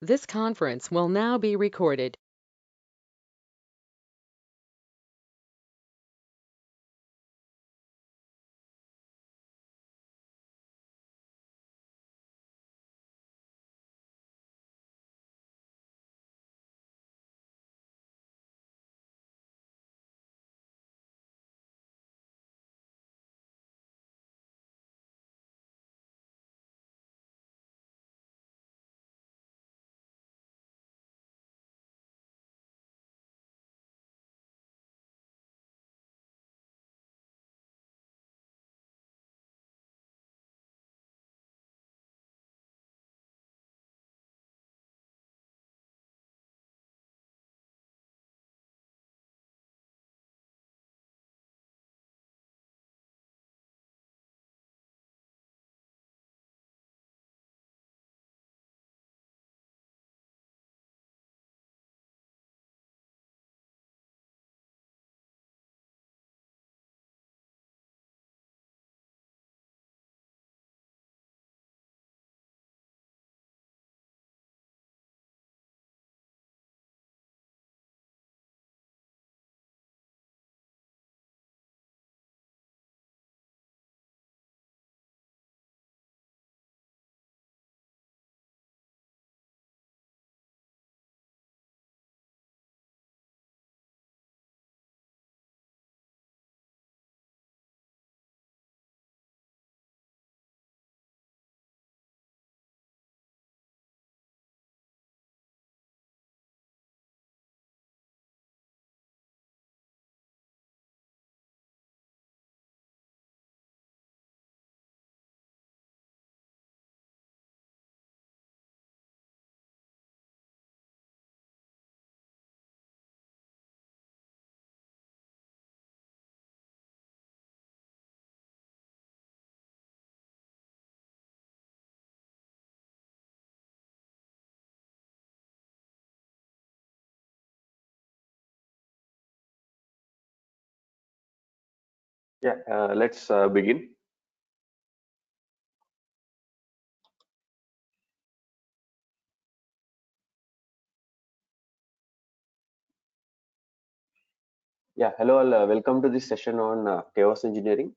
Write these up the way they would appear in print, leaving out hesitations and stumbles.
This conference will now be recorded. Yeah, let's begin. Yeah, hello all. Welcome to this session on chaos engineering.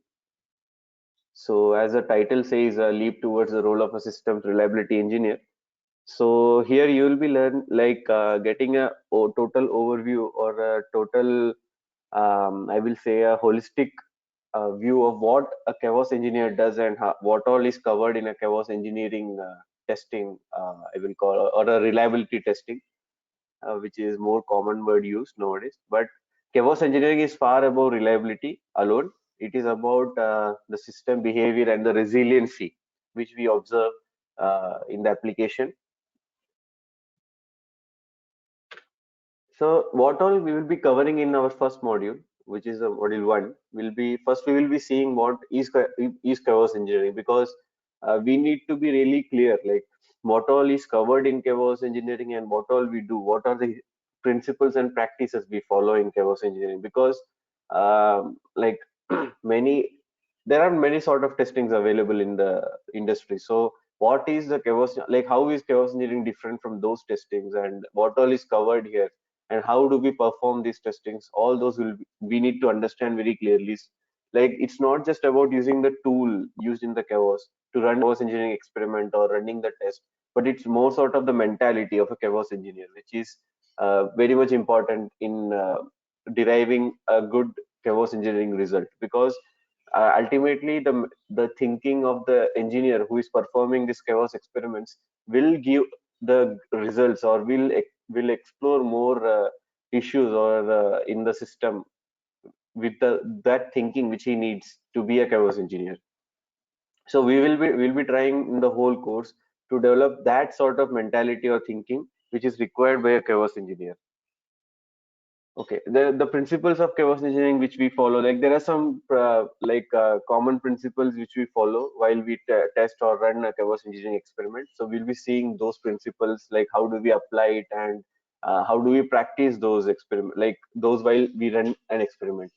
So, as the title says, leap towards the role of a systems reliability engineer. So here you will be getting a total overview or a total, I will say, a holistic view of what a chaos engineer does and what all is covered in a chaos engineering testing. I will call or a reliability testing, which is more common word used nowadays. But chaos engineering is far above reliability alone. It is about the system behavior and the resiliency which we observe in the application. So what all we will be covering in our first module, which is module one, will be first we will be seeing what is chaos engineering, because we need to be really clear like what all is covered in chaos engineering and what all we do, what are the principles and practices we follow in chaos engineering, because like many there are many sort of testings available in the industry. So what is the chaos, like how is chaos engineering different from those testings, and what all is covered here, and how do we perform these testings, all those we need to understand very clearly. Like it's not just about using the tool used in the chaos to run chaos engineering experiment or running the test, but it's more sort of the mentality of a chaos engineer, which is very much important in deriving a good chaos engineering result, because ultimately the thinking of the engineer who is performing these chaos experiments will give the results, or will explore more issues or in the system with that thinking which he needs to be a chaos engineer. So we'll be trying in the whole course to develop that sort of mentality or thinking which is required by a chaos engineer. Okay, the principles of chaos engineering which we follow, like there are some common principles which we follow while we test or run a chaos engineering experiment. So we'll be seeing those principles, like how do we apply it, and how do we practice those experiment, like those while we run an experiment.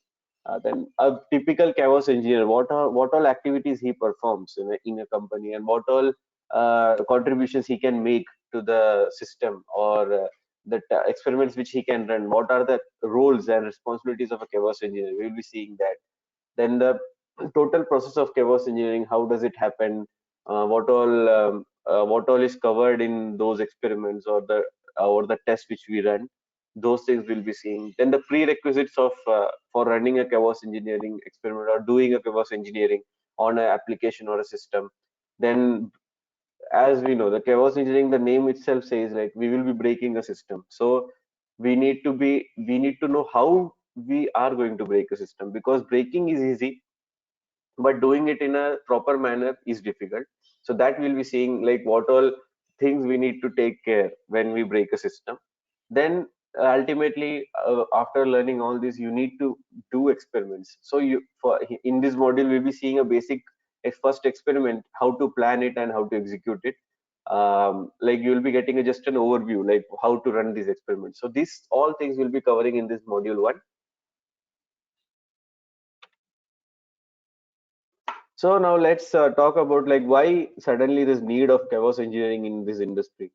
Then a typical chaos engineer, what all activities he performs in a company, and what all contributions he can make to the system, or the experiments which he can run. What are the roles and responsibilities of a chaos engineer? We will be seeing that. Then the total process of chaos engineering, how does it happen? What all is covered in those experiments, or the test which we run? Those things we'll be seeing. Then the prerequisites of for running a chaos engineering experiment or doing a chaos engineering on an application or a system. Then, as we know, the chaos engineering, the name itself says like we will be breaking a system. So we need to know how we are going to break a system, because breaking is easy, but doing it in a proper manner is difficult. So that we'll be seeing, like what all things we need to take care when we break a system. Then ultimately, after learning all this, you need to do experiments. So you for in this module we'll be seeing a basic first experiment, how to plan it and how to execute it. Like you will be getting just an overview, like how to run these experiments. So these all things we'll be covering in this module 1. So now let's talk about like why suddenly this need of chaos engineering in this industry.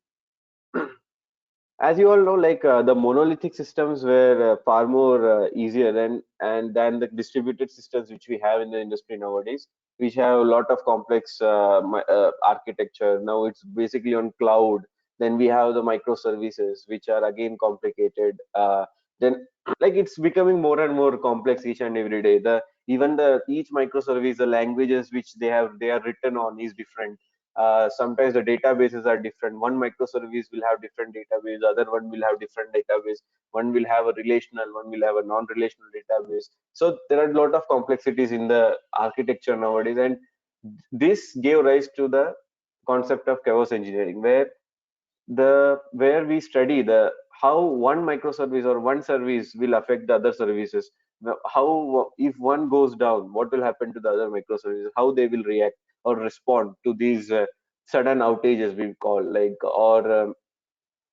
As you all know, like the monolithic systems were far more easier than the distributed systems which we have in the industry nowadays, which have a lot of complex architecture. Now it's basically on cloud. Then we have the microservices, which are again complicated. Then like it's becoming more and more complex each and every day. The even the each microservice, the languages which they are written on is different. Sometimes the databases are different. One microservice will have different database, other one will have different database. One will have a relational, one will have a non-relational database. So there are a lot of complexities in the architecture nowadays, and this gave rise to the concept of chaos engineering, where we study the how one microservice or one service will affect the other services. How, if one goes down, what will happen to the other microservices, how they will react or respond to these sudden outages, we call, like, or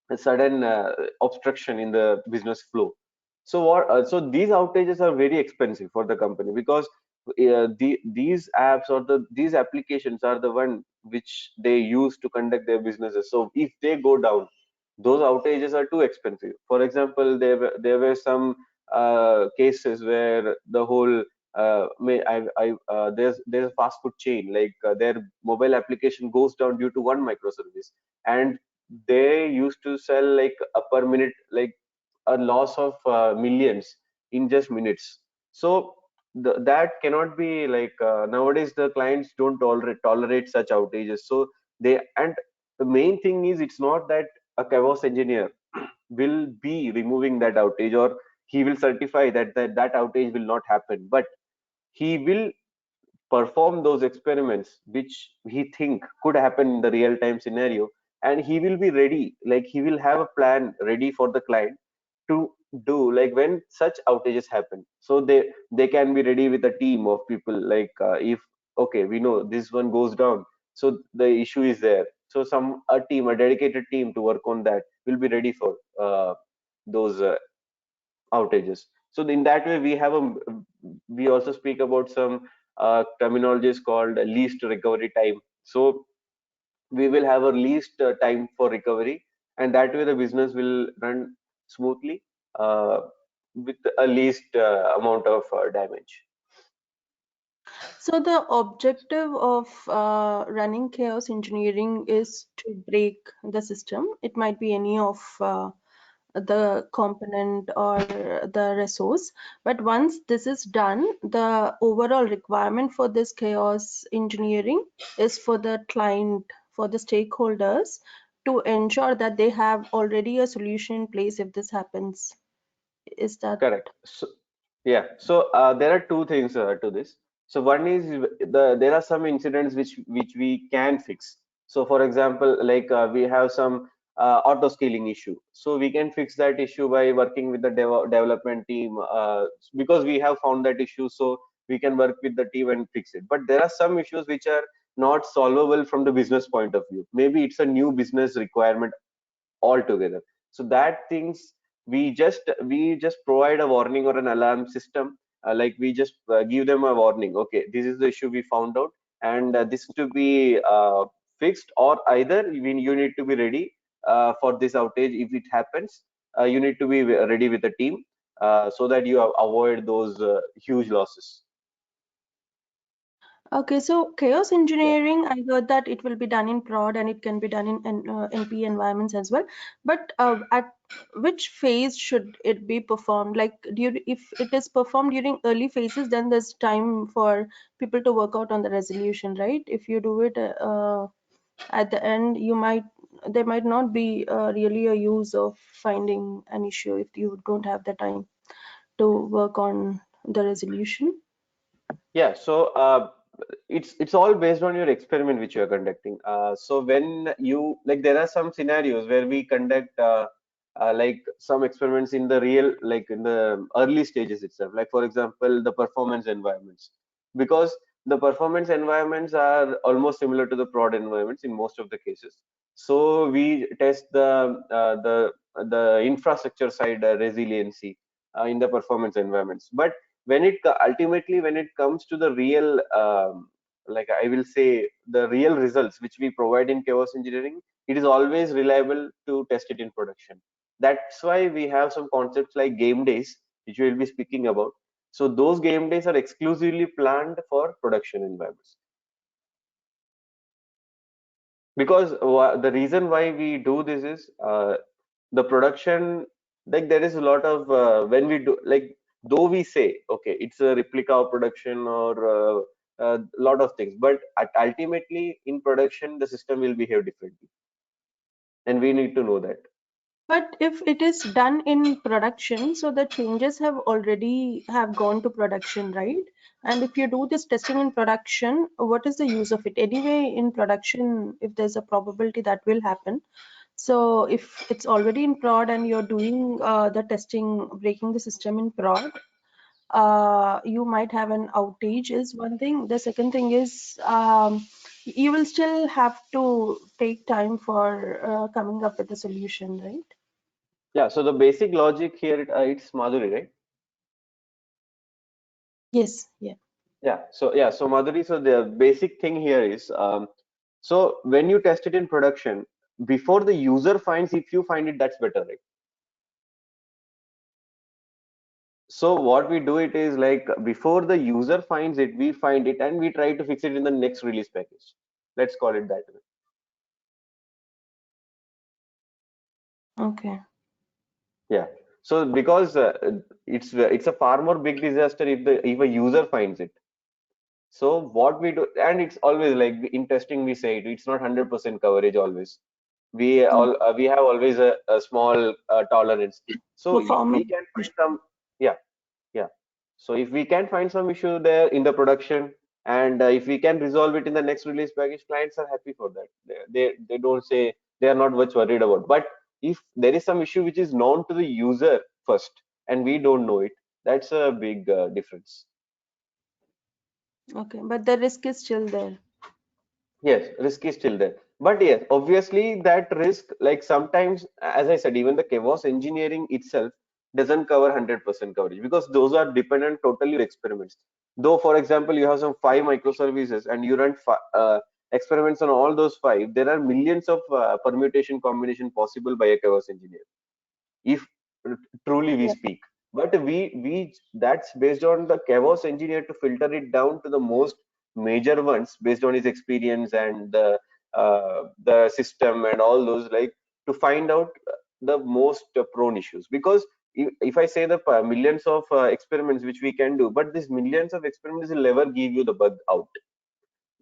a sudden obstruction in the business flow. So so these outages are very expensive for the company, because these apps or these applications are the one which they use to conduct their businesses. So if they go down, those outages are too expensive. For example, there were some cases where the whole there's a fast food chain, like their mobile application goes down due to one microservice, and they used to sell like a per minute, like a loss of millions in just minutes. So that cannot be like, nowadays the clients don't tolerate such outages. So and the main thing is, it's not that a chaos engineer will be removing that outage, or he will certify that outage will not happen, but he will perform those experiments which he think could happen in the real time scenario, and he will be ready, like he will have a plan ready for the client to do, like when such outages happen. So they can be ready with a team of people, like if okay, we know this one goes down, so the issue is there, so a dedicated team to work on that will be ready for those outages. So in that way, we also speak about some terminologies called least recovery time. So we will have a least time for recovery, and that way the business will run smoothly, uh, with a least amount of damage. So the objective of running chaos engineering is to break the system. It might be any of the component or the resource. But once this is done, the overall requirement for this chaos engineering is for the client, for the stakeholders, to ensure that they have already a solution in place if this happens. Is that Correct. So, yeah. So there are two things to this. So one is there are some incidents which we can fix. So for example, like we have some auto scaling issue. So we can fix that issue by working with the development team, because we have found that issue. So we can work with the team and fix it. But there are some issues which are not solvable from the business point of view. Maybe it's a new business requirement altogether. So that things, we just provide a warning or an alarm system, like we just give them a warning, okay, this is the issue we found out, and this to be fixed, or either you need to be ready for this outage. If it happens, you need to be ready with a team so that you avoid those huge losses. Okay, so chaos engineering, I heard that it will be done in prod and it can be done in NP environments as well. But at which phase should it be performed? Like, if it is performed during early phases, then there's time for people to work out on the resolution, right? If you do it at the end, there might not be really a use of finding an issue if you don't have the time to work on the resolution. Yeah, so it's all based on your experiment which you are conducting. So when you like, there are some scenarios where we conduct like some experiments in the real, like in the early stages itself. Like for example, the performance environments, because the performance environments are almost similar to the prod environments in most of the cases. So we test the infrastructure side resiliency in the performance environments, but ultimately when it comes to the real like I will say the real results which we provide in chaos engineering, it is always reliable to test it in production. That's why we have some concepts like game days which we will be speaking about. So those game days are exclusively planned for production environments, because the reason why we do this is the production, like there is a lot of when we do, like though we say okay it's a replica of production or a lot of things, but ultimately in production the system will behave differently, and we need to know that. But if it is done in production, so the changes have already have gone to production, right? And if you do this testing in production, what is the use of it? Anyway, in production, if there's a probability that will happen. So if it's already in prod and you're doing the testing, breaking the system in prod, you might have an outage is one thing. The second thing is you will still have to take time for coming up with a solution, right? Yeah, so the basic logic here, it's Madhuri, right? Yes, yeah. So Madhuri, so the basic thing here is so when you test it in production, before the user finds, if you find it, that's better, right? So what we do it is like before the user finds it, we find it and we try to fix it in the next release package. Let's call it that way. Okay. Yeah. So because it's a far more big disaster if a user finds it. So what we do, and it's always like in testing we say it's not 100% coverage always. We have always a small tolerance. So if we Performance can find issue. some, yeah. Yeah. So if we can find some issue there in the production, and if we can resolve it in the next release package, clients are happy for that. They don't say, they are not much worried about. But if there is some issue which is known to the user first and we don't know it, that's a big difference. Okay, but the risk is still there. Yes, risk is still there. But yes, obviously that risk, like sometimes, as I said, even the chaos engineering itself doesn't cover 100% coverage, because those are dependent totally on experiments. Though, for example, you have some 5 microservices and you run experiments on all those 5, there are millions of permutation combination possible by a chaos engineer, if truly we Yeah. speak. But we that's based on the chaos engineer to filter it down to the most major ones based on his experience and the system and all those, like to find out the most prone issues. Because if I say the millions of experiments which we can do, but these millions of experiments will never give you the bug out.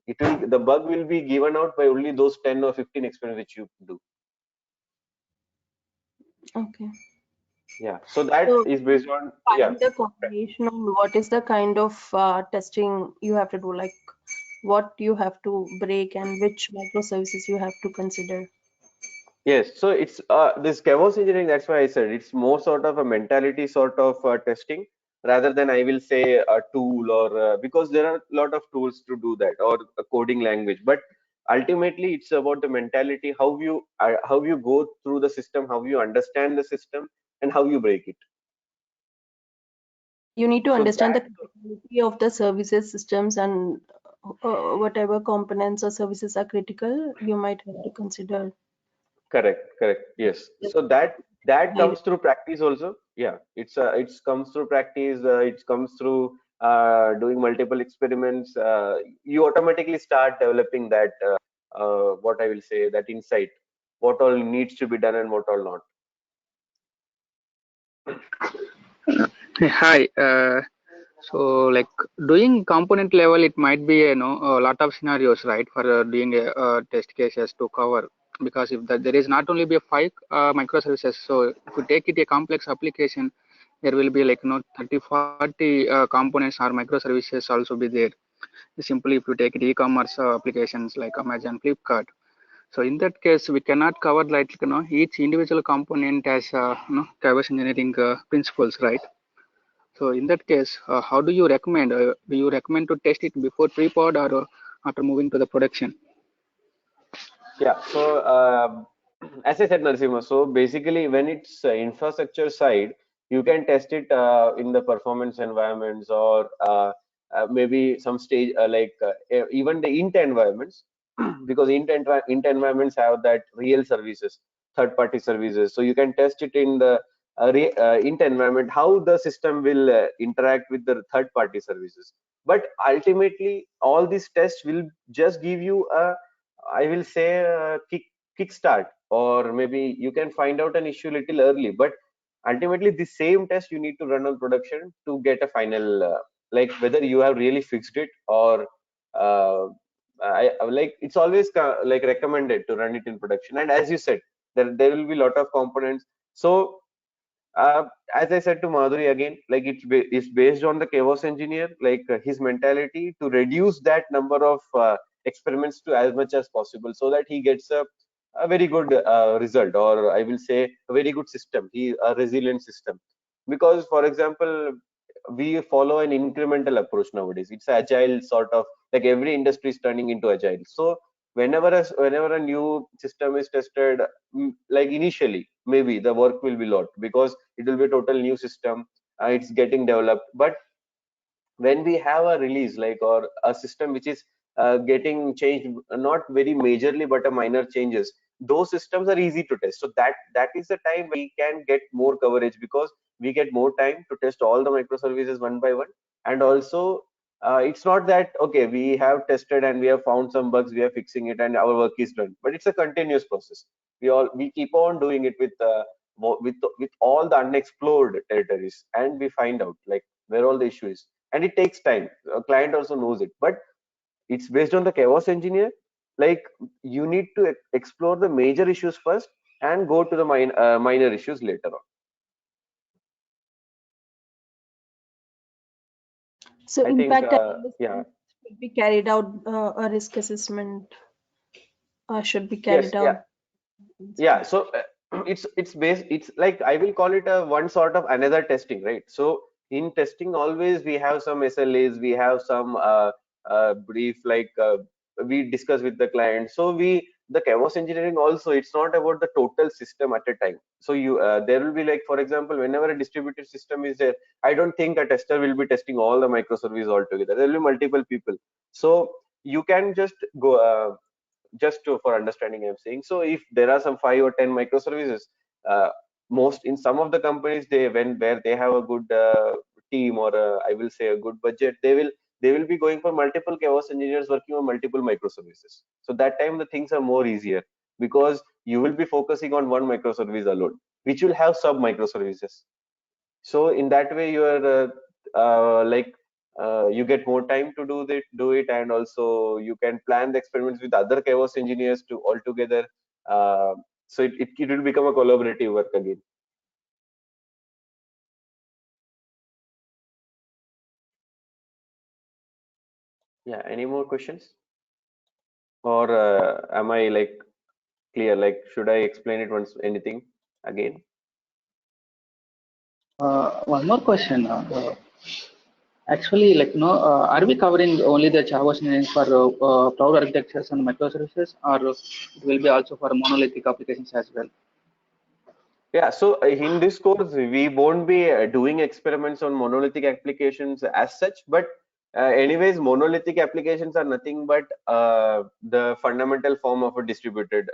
The bug will be given out by only those 10 or 15 experiments which you do. Okay. Yeah, so that So is based on, yeah. find the combination on what is the kind of testing you have to do, like what you have to break and which microservices you have to consider. Yes, so it's this chaos engineering. That's why I said it's more sort of a mentality sort of testing rather than, I will say, a tool, or because there are a lot of tools to do that, or a coding language. But ultimately, it's about the mentality, how you go through the system, how you understand the system, and how you break it. You need to So understand the that, criticality of the services systems and whatever components or services are critical, you might have to consider. Correct. Yes. So that comes through practice also. Yeah, it's comes through practice. It comes through doing multiple experiments. You automatically start developing that what I will say, that insight, what all needs to be done and what all not. Hey, hi. So, like doing component level, it might be a lot of scenarios, right, for doing a, test cases to cover. Because if there is not only be a five microservices, so if you take it a complex application, there will be like 30, 40 components or microservices also be there. Simply, if you take it e-commerce applications like Amazon, Flipkart. So in that case, we cannot cover like each individual component as reverse engineering principles, right? So in that case, how do you recommend? Do you recommend to test it before pre-pod or after moving to the production? Yeah. So as I said, Narasimha, so basically when it's infrastructure side, you can test it in the performance environments, or maybe some stage even the int environments, because int environments have that real services, third party services. So you can test it in the int environment, how the system will interact with the third party services. But ultimately, all these tests will just give you a, I will say, kickstart, or maybe you can find out an issue little early. But ultimately, the same test you need to run on production to get a final, like whether you have really fixed it, or like it's always like recommended to run it in production. And as you said, there will be a lot of components. So uh, as I said to Madhuri again, like it's based on the chaos engineer, like his mentality to reduce that number of experiments to as much as possible, so that he gets a very good result, or I will say a very good system, a resilient system. Because, for example, we follow an incremental approach nowadays. It's agile sort of, like every industry is turning into agile. So whenever a new system is tested, like initially maybe the work will be lot, because it will be a total new system, it's getting developed. But when we have a release, like, or a system which is getting changed, not very majorly but a minor changes, those systems are easy to test. So that is the time we can get more coverage, because we get more time to test all the microservices one by one. And also, it's not that okay, we have tested and we have found some bugs, we are fixing it and our work is done, but it's a continuous process. We keep on doing it with with all the unexplored territories, and we find out like where all the issue is. And it takes time, a client also knows it, but it's based on the chaos engineer. Like, you need to explore the major issues first and go to the minor issues later on. So I in think fact, I yeah. understand should be carried out, a risk assessment should be Yes. carried Yeah. out. Yeah. So it's based, it's like, I will call it a one sort of another testing, right? So in testing, always we have some SLAs, we have some brief, like we discuss with the client. So the chaos engineering also, it's not about the total system at a time. So there will be, like, for example, whenever a distributed system is there, I don't think a tester will be testing all the microservices altogether. There will be multiple people. So you can just go for understanding, I'm saying. So if there are some 5 or 10 microservices, uh, most in some of the companies, they when where they have a good team, or I will say a good budget, they will be going for multiple chaos engineers working on multiple microservices. So that time the things are more easier, because you will be focusing on one microservice alone, which will have sub microservices. So in that way, you are like you get more time to do it, and also you can plan the experiments with other chaos engineers to all together. uh, so it will become a collaborative work again. Yeah, any more questions, or am I like clear? Like, should I explain it once, anything again? One more question. Actually, are we covering only the Java engineering for cloud architectures and microservices, or it will be also for monolithic applications as well? Yeah, so in this course, we won't be doing experiments on monolithic applications as such, but anyways, monolithic applications are nothing but the fundamental form of a distributed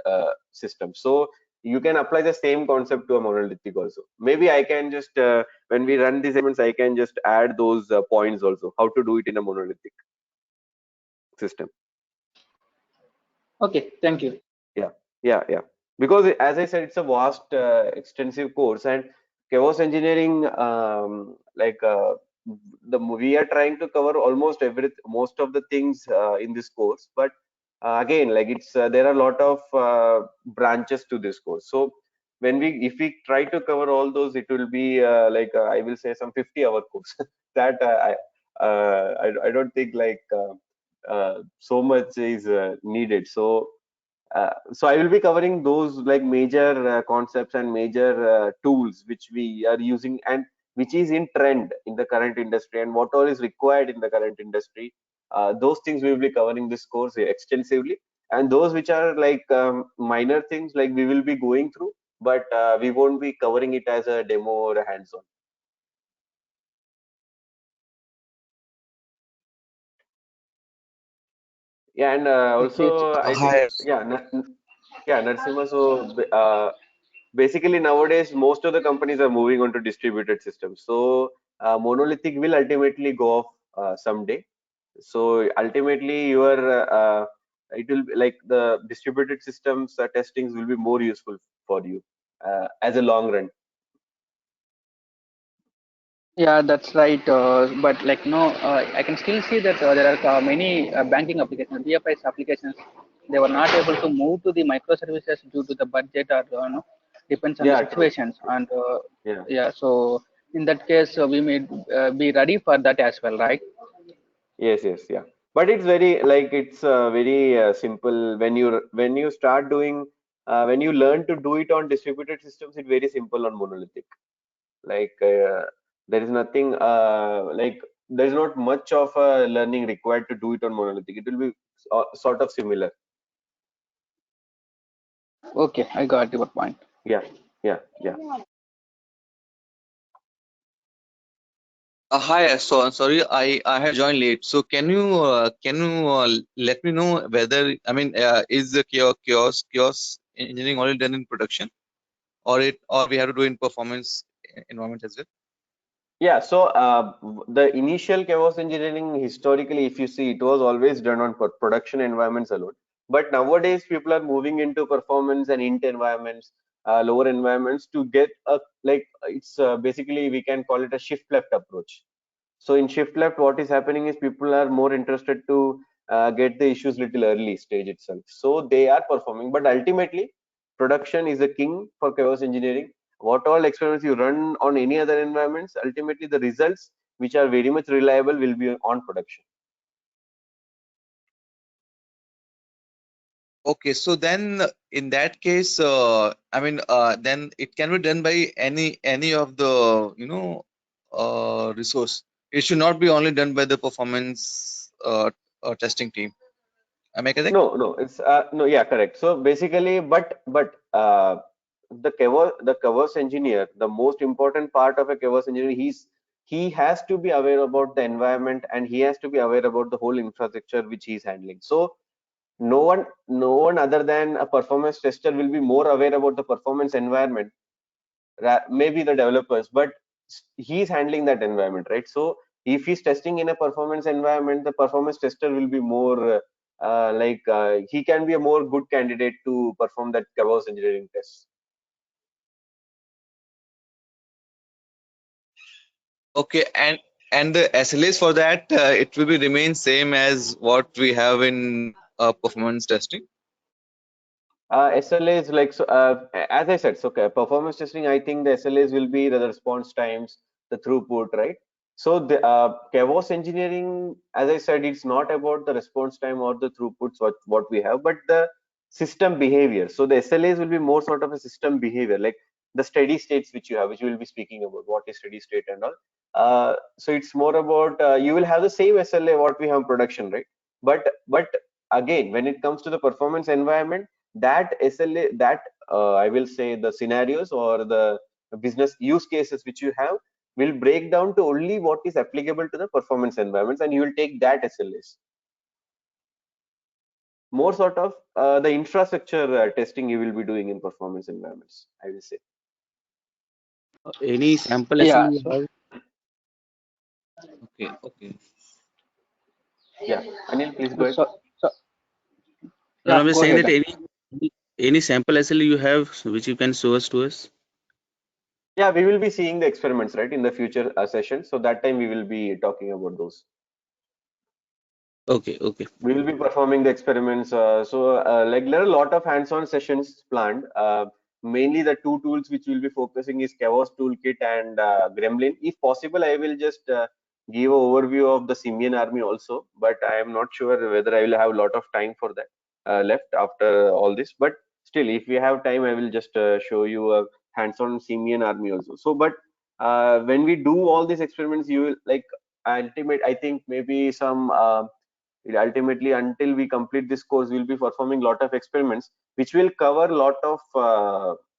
system. So you can apply the same concept to a monolithic also. Maybe I can just when we run these segments, I can just add those points also, how to do it in a monolithic system. Okay, thank you. Yeah. Because as I said, it's a vast, extensive course, and chaos engineering, we are trying to cover almost most of the things in this course. But again, like it's there are a lot of branches to this course. So if we try to cover all those, it will be I will say some 50-hour course. That I don't think so much is needed. So I will be covering those like major concepts and major tools which we are using and which is in trend in the current industry and what all is required in the current industry. Those things we will be covering this course extensively, and those which are like minor things, like we will be going through, but we won't be covering it as a demo or a hands-on. Yeah, and Okay, also I think Hi. yeah, Narasimha. So basically nowadays most of the companies are moving on to distributed systems. So monolithic will ultimately go off someday. So ultimately your it will be like the distributed systems testings will be more useful for you as a long run. yeah, that's right. But like no, I can still see that there are many banking applications, BFIs applications. They were not able to move to the microservices due to the budget or no, depends on the Yeah, true. situations. And Yeah. yeah, so in that case, we may be ready for that as well, right? Yes, yeah. But it's very like it's very simple when you start doing when you learn to do it on distributed systems. It's very simple on monolithic. Like there is nothing there is not much of a learning required to do it on monolithic. It will be sort of similar. Okay, I got your point. Yeah, yeah. Hi. So I'm sorry, I have joined late. So can you let me know whether, I mean, is the chaos engineering already done in production, or we have to do in performance environment as well? Yeah, so the initial chaos engineering historically, if you see, it was always done on production environments alone. But nowadays, people are moving into performance and int environments, lower environments to get a like it's basically we can call it a shift left approach. So in shift left, what is happening is people are more interested to get the issues little early stage itself. So they are performing, but ultimately, production is the king for chaos engineering. What all experiments you run on any other environments, ultimately the results which are very much reliable will be on production. Okay, so then in that case, I mean, then it can be done by any of the resource. It should not be only done by the performance testing team. Am I correct? No, it's no, yeah, correct. So basically, but the chaos engineer, the most important part of a chaos engineer, he has to be aware about the environment and he has to be aware about the whole infrastructure which he's handling. So no one other than a performance tester will be more aware about the performance environment, maybe the developers, but he's handling that environment, right? So if he's testing in a performance environment, the performance tester will be more he can be a more good candidate to perform that chaos engineering test. Okay, and the SLAs for that, it will be remain same as what we have in performance testing. SLAs like so, as I said, so okay, performance testing. I think the SLAs will be the response times, the throughput, right? So the chaos engineering, as I said, it's not about the response time or the throughputs what we have, but the system behavior. So the SLAs will be more sort of a system behavior, like the steady states which you have, which we will be speaking about, what is steady state and all. So it's more about you will have the same SLA what we have in production, right? But again, when it comes to the performance environment, that SLA, that I will say the scenarios or the business use cases which you have will break down to only what is applicable to the performance environments, and you will take that SLAs. more sort of the infrastructure testing you will be doing in performance environments, I will say. Any sample Yeah. assembly you So have? Okay, okay. Yeah, Anil, please go ahead. so No, yeah. I'm just Go saying ahead. that any sample assembly you have which you can show us to us. Yeah, we will be seeing the experiments, right, in the future session. So that time we will be talking about those. Okay, okay. We will be performing the experiments. Like there are a lot of hands-on sessions planned. Mainly the two tools which we'll be focusing is Chaos Toolkit and Gremlin. If possible, I will just give an overview of the Simian army also, but I am not sure whether I will have a lot of time for that left after all this. But still, if we have time, I will just show you a hands-on Simian army also. So, but when we do all these experiments, you will like ultimate. I think maybe some. Ultimately, until we complete this course, we'll be performing a lot of experiments which will cover a lot of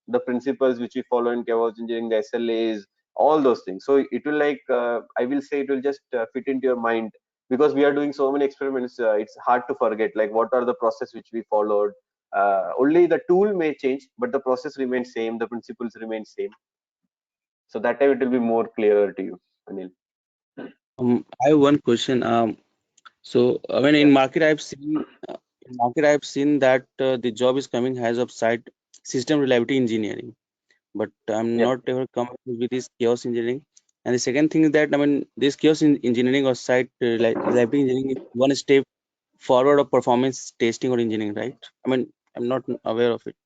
the principles which we follow in chaos engineering, the SLAs, all those things. So it will like I will say it will just fit into your mind, because we are doing so many experiments. It's hard to forget like what are the process which we followed. Only the tool may change, but the process remains same, the principles remain same. So that time it will be more clearer to you, Anil. I have one question. So when Yeah. in market I've seen that the job is coming as of site system reliability engineering, but I'm Yeah. not ever come up with this chaos engineering. And the second thing is that I mean this engineering or site reliability engineering is one step forward of performance testing or engineering, right? I mean I'm not aware of it.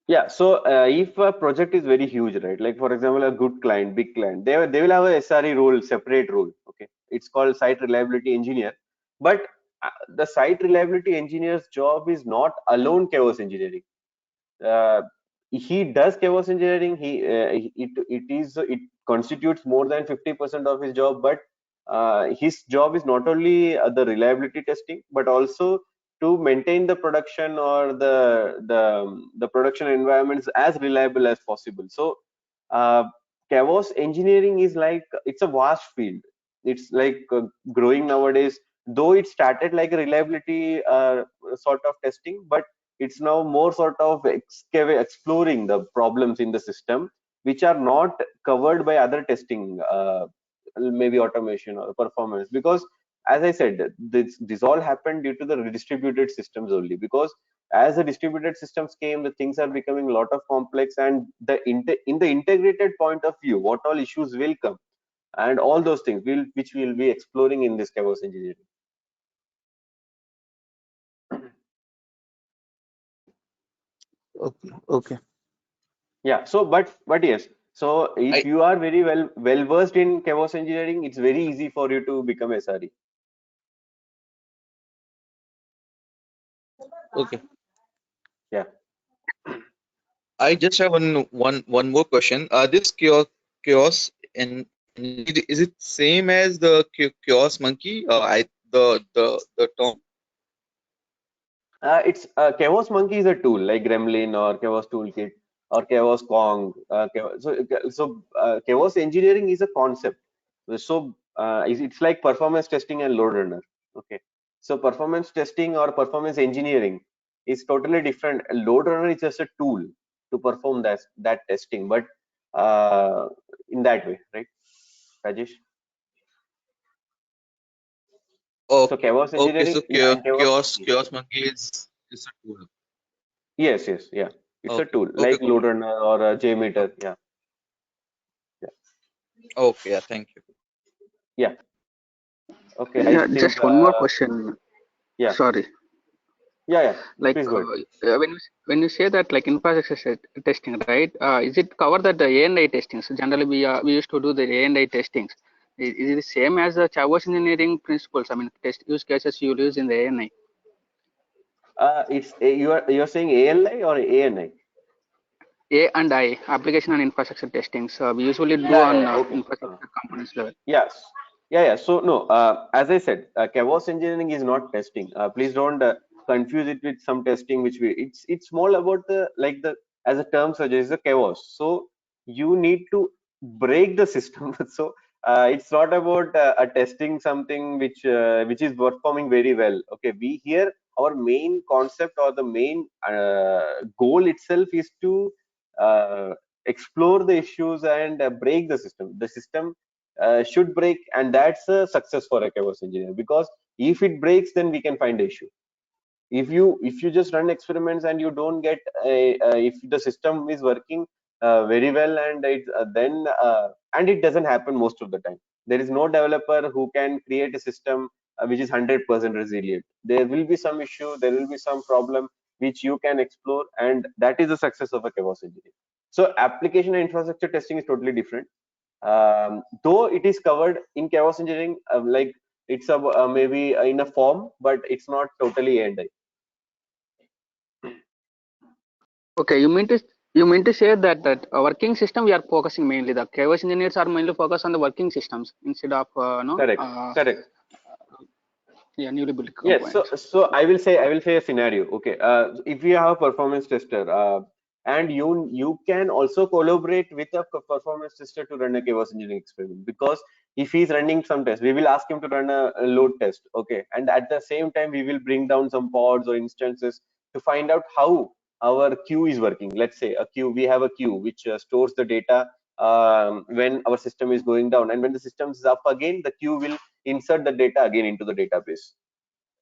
Yeah, so if a project is very huge, right? Like for example, a good client, big client, they will have a SRE role, separate role. Okay, it's called site reliability engineer. But the site reliability engineer's job is not alone chaos engineering. Uh, he does chaos engineering. It constitutes more than 50% of his job. But his job is not only the reliability testing, but also to maintain the production or the production environments as reliable as possible. So chaos engineering is like it's a vast field. It's like growing nowadays. Though it started like a reliability sort of testing, but it's now more sort of exploring the problems in the system which are not covered by other testing, maybe automation or performance. Because as I said, this all happened due to the redistributed systems only, because as the distributed systems came, the things are becoming a lot of complex, and in the integrated point of view, what all issues will come and all those things which we'll be exploring in this chaos engineering. Okay, okay. Yeah, so but yes, so if I you are very well versed in chaos engineering, it's very easy for you to become SRE. Okay. Yeah. I just have one more question. This chaos and is it same as the chaos monkey? I the term. It's Chaos Monkey is a tool like Gremlin or Chaos Toolkit or Chaos Kong. Chaos engineering is a concept. So it's like performance testing and load runner. Okay. So performance testing or performance engineering is totally different. A load runner is just a tool to perform that testing, but in that way, right, Rajesh? So Okay, chaos okay. engineering, So yeah, and chaos monkey. chaos monkey is a tool. Yes, yes, yeah. It's a Okay, tool okay, like cool. load runner or a JMeter. Yeah, yeah, Okay, yeah. Thank you. yeah. Okay, I Yeah. think, Just one more question. yeah, Sorry. yeah, yeah. Like Please go ahead. when you say that like infrastructure testing, right? Is it cover that the A&I testings? Generally, we used to do the A&I testings. Is it the same as the chaos engineering principles? I mean, test use cases you use in the A&I. You're saying ALI or ANI? A&I, application and infrastructure testings. We usually do Yeah, on yeah, okay. infrastructure components level. Yes. Yeah, yeah. So no, as I said, chaos engineering is not testing. Please don't confuse it with some testing which it's more about the like the as the term suggests the chaos. So you need to break the system. So it's not about testing something which is performing very well. Okay, we here our main concept or the main goal itself is to explore the issues and break the system. The system should break, and that's a success for a chaos engineer, because if it breaks, then we can find the issue. If you just run experiments and you don't get if the system is working very well, and and it doesn't happen most of the time. There is no developer who can create a system which is 100% resilient. There will be some issue, there will be some problem which you can explore, and that is the success of a chaos engineer. So application and infrastructure testing is totally different. Though it is covered in chaos engineering, like it's maybe in a form, but it's not totally end. Okay, you mean to say that a working system we are focusing mainly, the chaos engineers are mainly focused on the working systems instead of Correct, correct. Yeah, newly built Yes, so components. I will say a scenario. Okay, if you have a performance tester, and you can also collaborate with a performance tester to run a chaos engineering experiment, because if he's running some test, we will ask him to run a load test. Okay, and at the same time we will bring down some pods or instances to find out how our queue is working. Let's say a queue, we have a queue which stores the data when our system is going down, and when the system is up again, the queue will insert the data again into the database.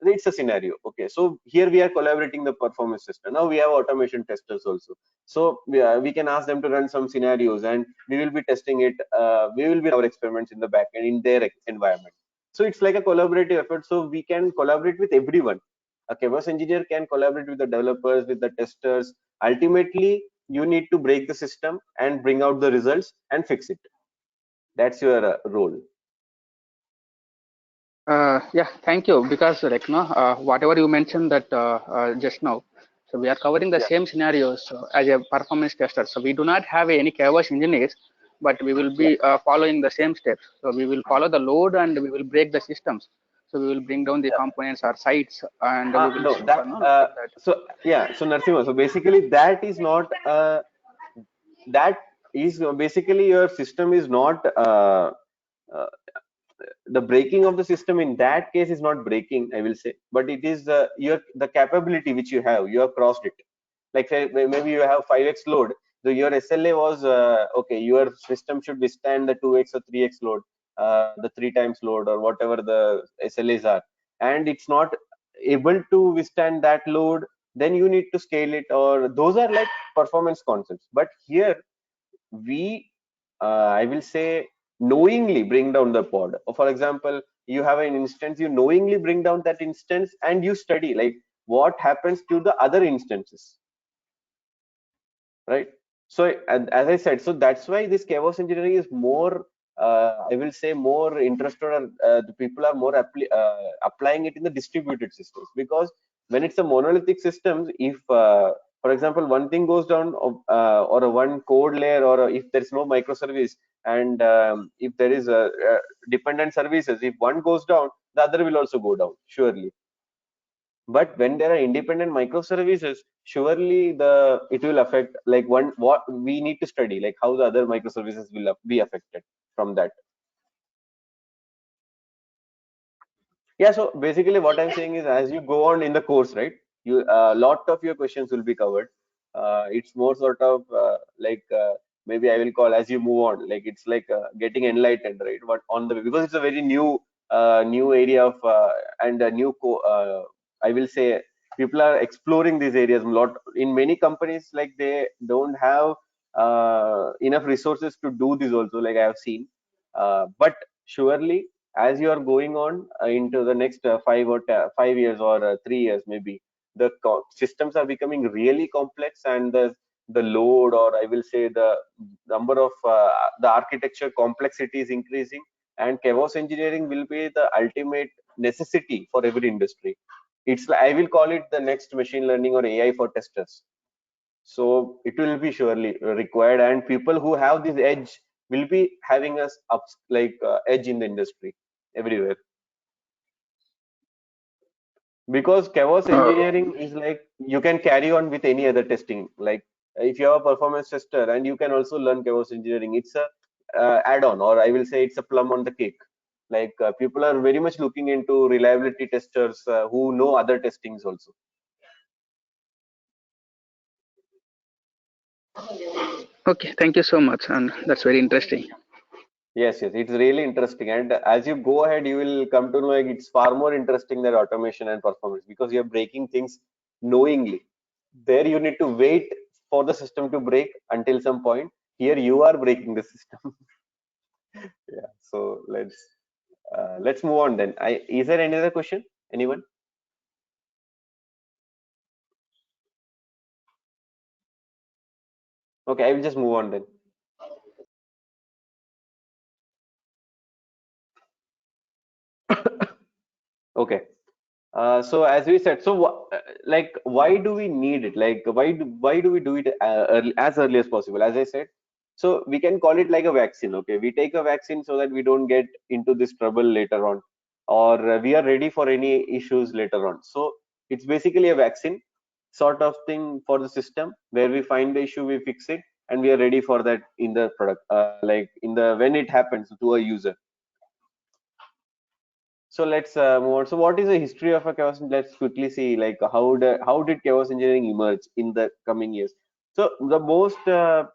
It's a scenario. Okay, so here we are collaborating the performance system. Now we have automation testers also, so we can ask them to run some scenarios, and we will be testing it. We will be our experiments in the backend in their environment. So it's like a collaborative effort, so we can collaborate with everyone. A chaos engineer can collaborate with the developers, with the testers. Ultimately you need to break the system and bring out the results and fix it. That's your role. Yeah, thank you. Because like no, whatever you mentioned that just now, so we are covering the Yeah. same scenarios as a performance tester. So we do not have any chaos engineers, but we will Yeah. be following the same steps. So we will follow the load and we will break the systems. So we will bring down the Yeah. components or sites, and we will No, that look at that. so yeah, so Narasimha, so basically that is not that is basically your system is not uh, the breaking of the system in that case is not breaking, I will say, but it is your the capability which you have crossed it. Like say maybe you have 5x load, so your SLA was okay, your system should withstand the 2x or 3x load, the 3 times load or whatever the SLAs are, and it's not able to withstand that load, then you need to scale it, or those are like performance concepts. But here we I will say knowingly bring down the pod. For example, you have an instance, you knowingly bring down that instance, and you study like what happens to the other instances, right? So as I said, so that's why this chaos engineering is more I will say more interested, or the people are more applying it in the distributed systems, because when it's a monolithic systems, if for example one thing goes down, or a one code layer, or if there is no microservice, and if there is a dependent services, if one goes down, the other will also go down surely. But when there are independent microservices, surely it will affect, like one what we need to study, like how the other microservices will be affected from that. Yeah, so basically what I'm saying is, as you go on in the course, right, you a lot of your questions will be covered. It's more sort of maybe I will call, as you move on, like it's like getting enlightened, right? What on the, because it's a very new area of and a I will say people are exploring these areas a lot in many companies. Like they don't have enough resources to do this also, like I have seen. But surely as you are going on into the next 5 years or 3 years, maybe the systems are becoming really complex, and the load, or I will say the number of the architecture complexity is increasing, and chaos engineering will be the ultimate necessity for every industry. It's I will call it the next machine learning or AI for testers. So it will be surely required, and people who have this edge will be having us up like edge in the industry everywhere, because chaos Uh, engineering is like you can carry on with any other testing. Like if you have a performance tester and you can also learn chaos engineering, it's a add-on, or I will say it's a plum on the cake. Like people are very much looking into reliability testers who know other testings also. Okay, thank you so much, and that's very interesting. Yes, yes, it's really interesting. And as you go ahead, you will come to know like it's far more interesting than automation and performance because you're breaking things knowingly. There you need to wait for the system to break until some point. Here you are breaking the system. Yeah. So let's move on then. Is there any other question? Anyone? Okay, I will just move on then. Okay. So as we said, so like why do we need it? Like why do we do it as early as possible? As I said, so we can call it like a vaccine. Okay, we take a vaccine so that we don't get into this trouble later on, or we are ready for any issues later on. So it's basically a vaccine sort of thing for the system where we find the issue, we fix it, and we are ready for that in the product, like in the when it happens to a user. So let's move on. So what is the history of a chaos? Let's quickly see like how did chaos engineering emerge in the coming years. So the most like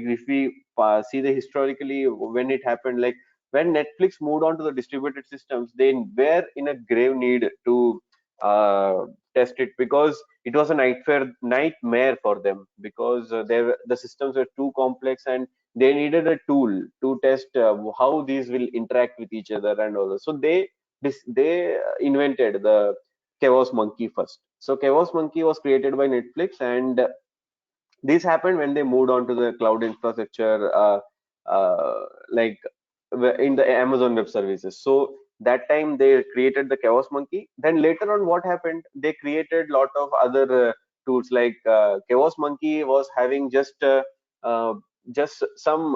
if we see the historically when it happened, like when Netflix moved on to the distributed systems, they were in a grave need to uh, test it because it was a nightmare for them because the systems were too complex and they needed a tool to test how these will interact with each other and all that. So they invented the Chaos Monkey first. So Chaos Monkey was created by Netflix, and this happened when they moved on to the cloud infrastructure, like in the Amazon Web Services. So that time they created the Chaos Monkey. Then later on, what happened? They created lot of other tools. Like Chaos Monkey was having uh, just some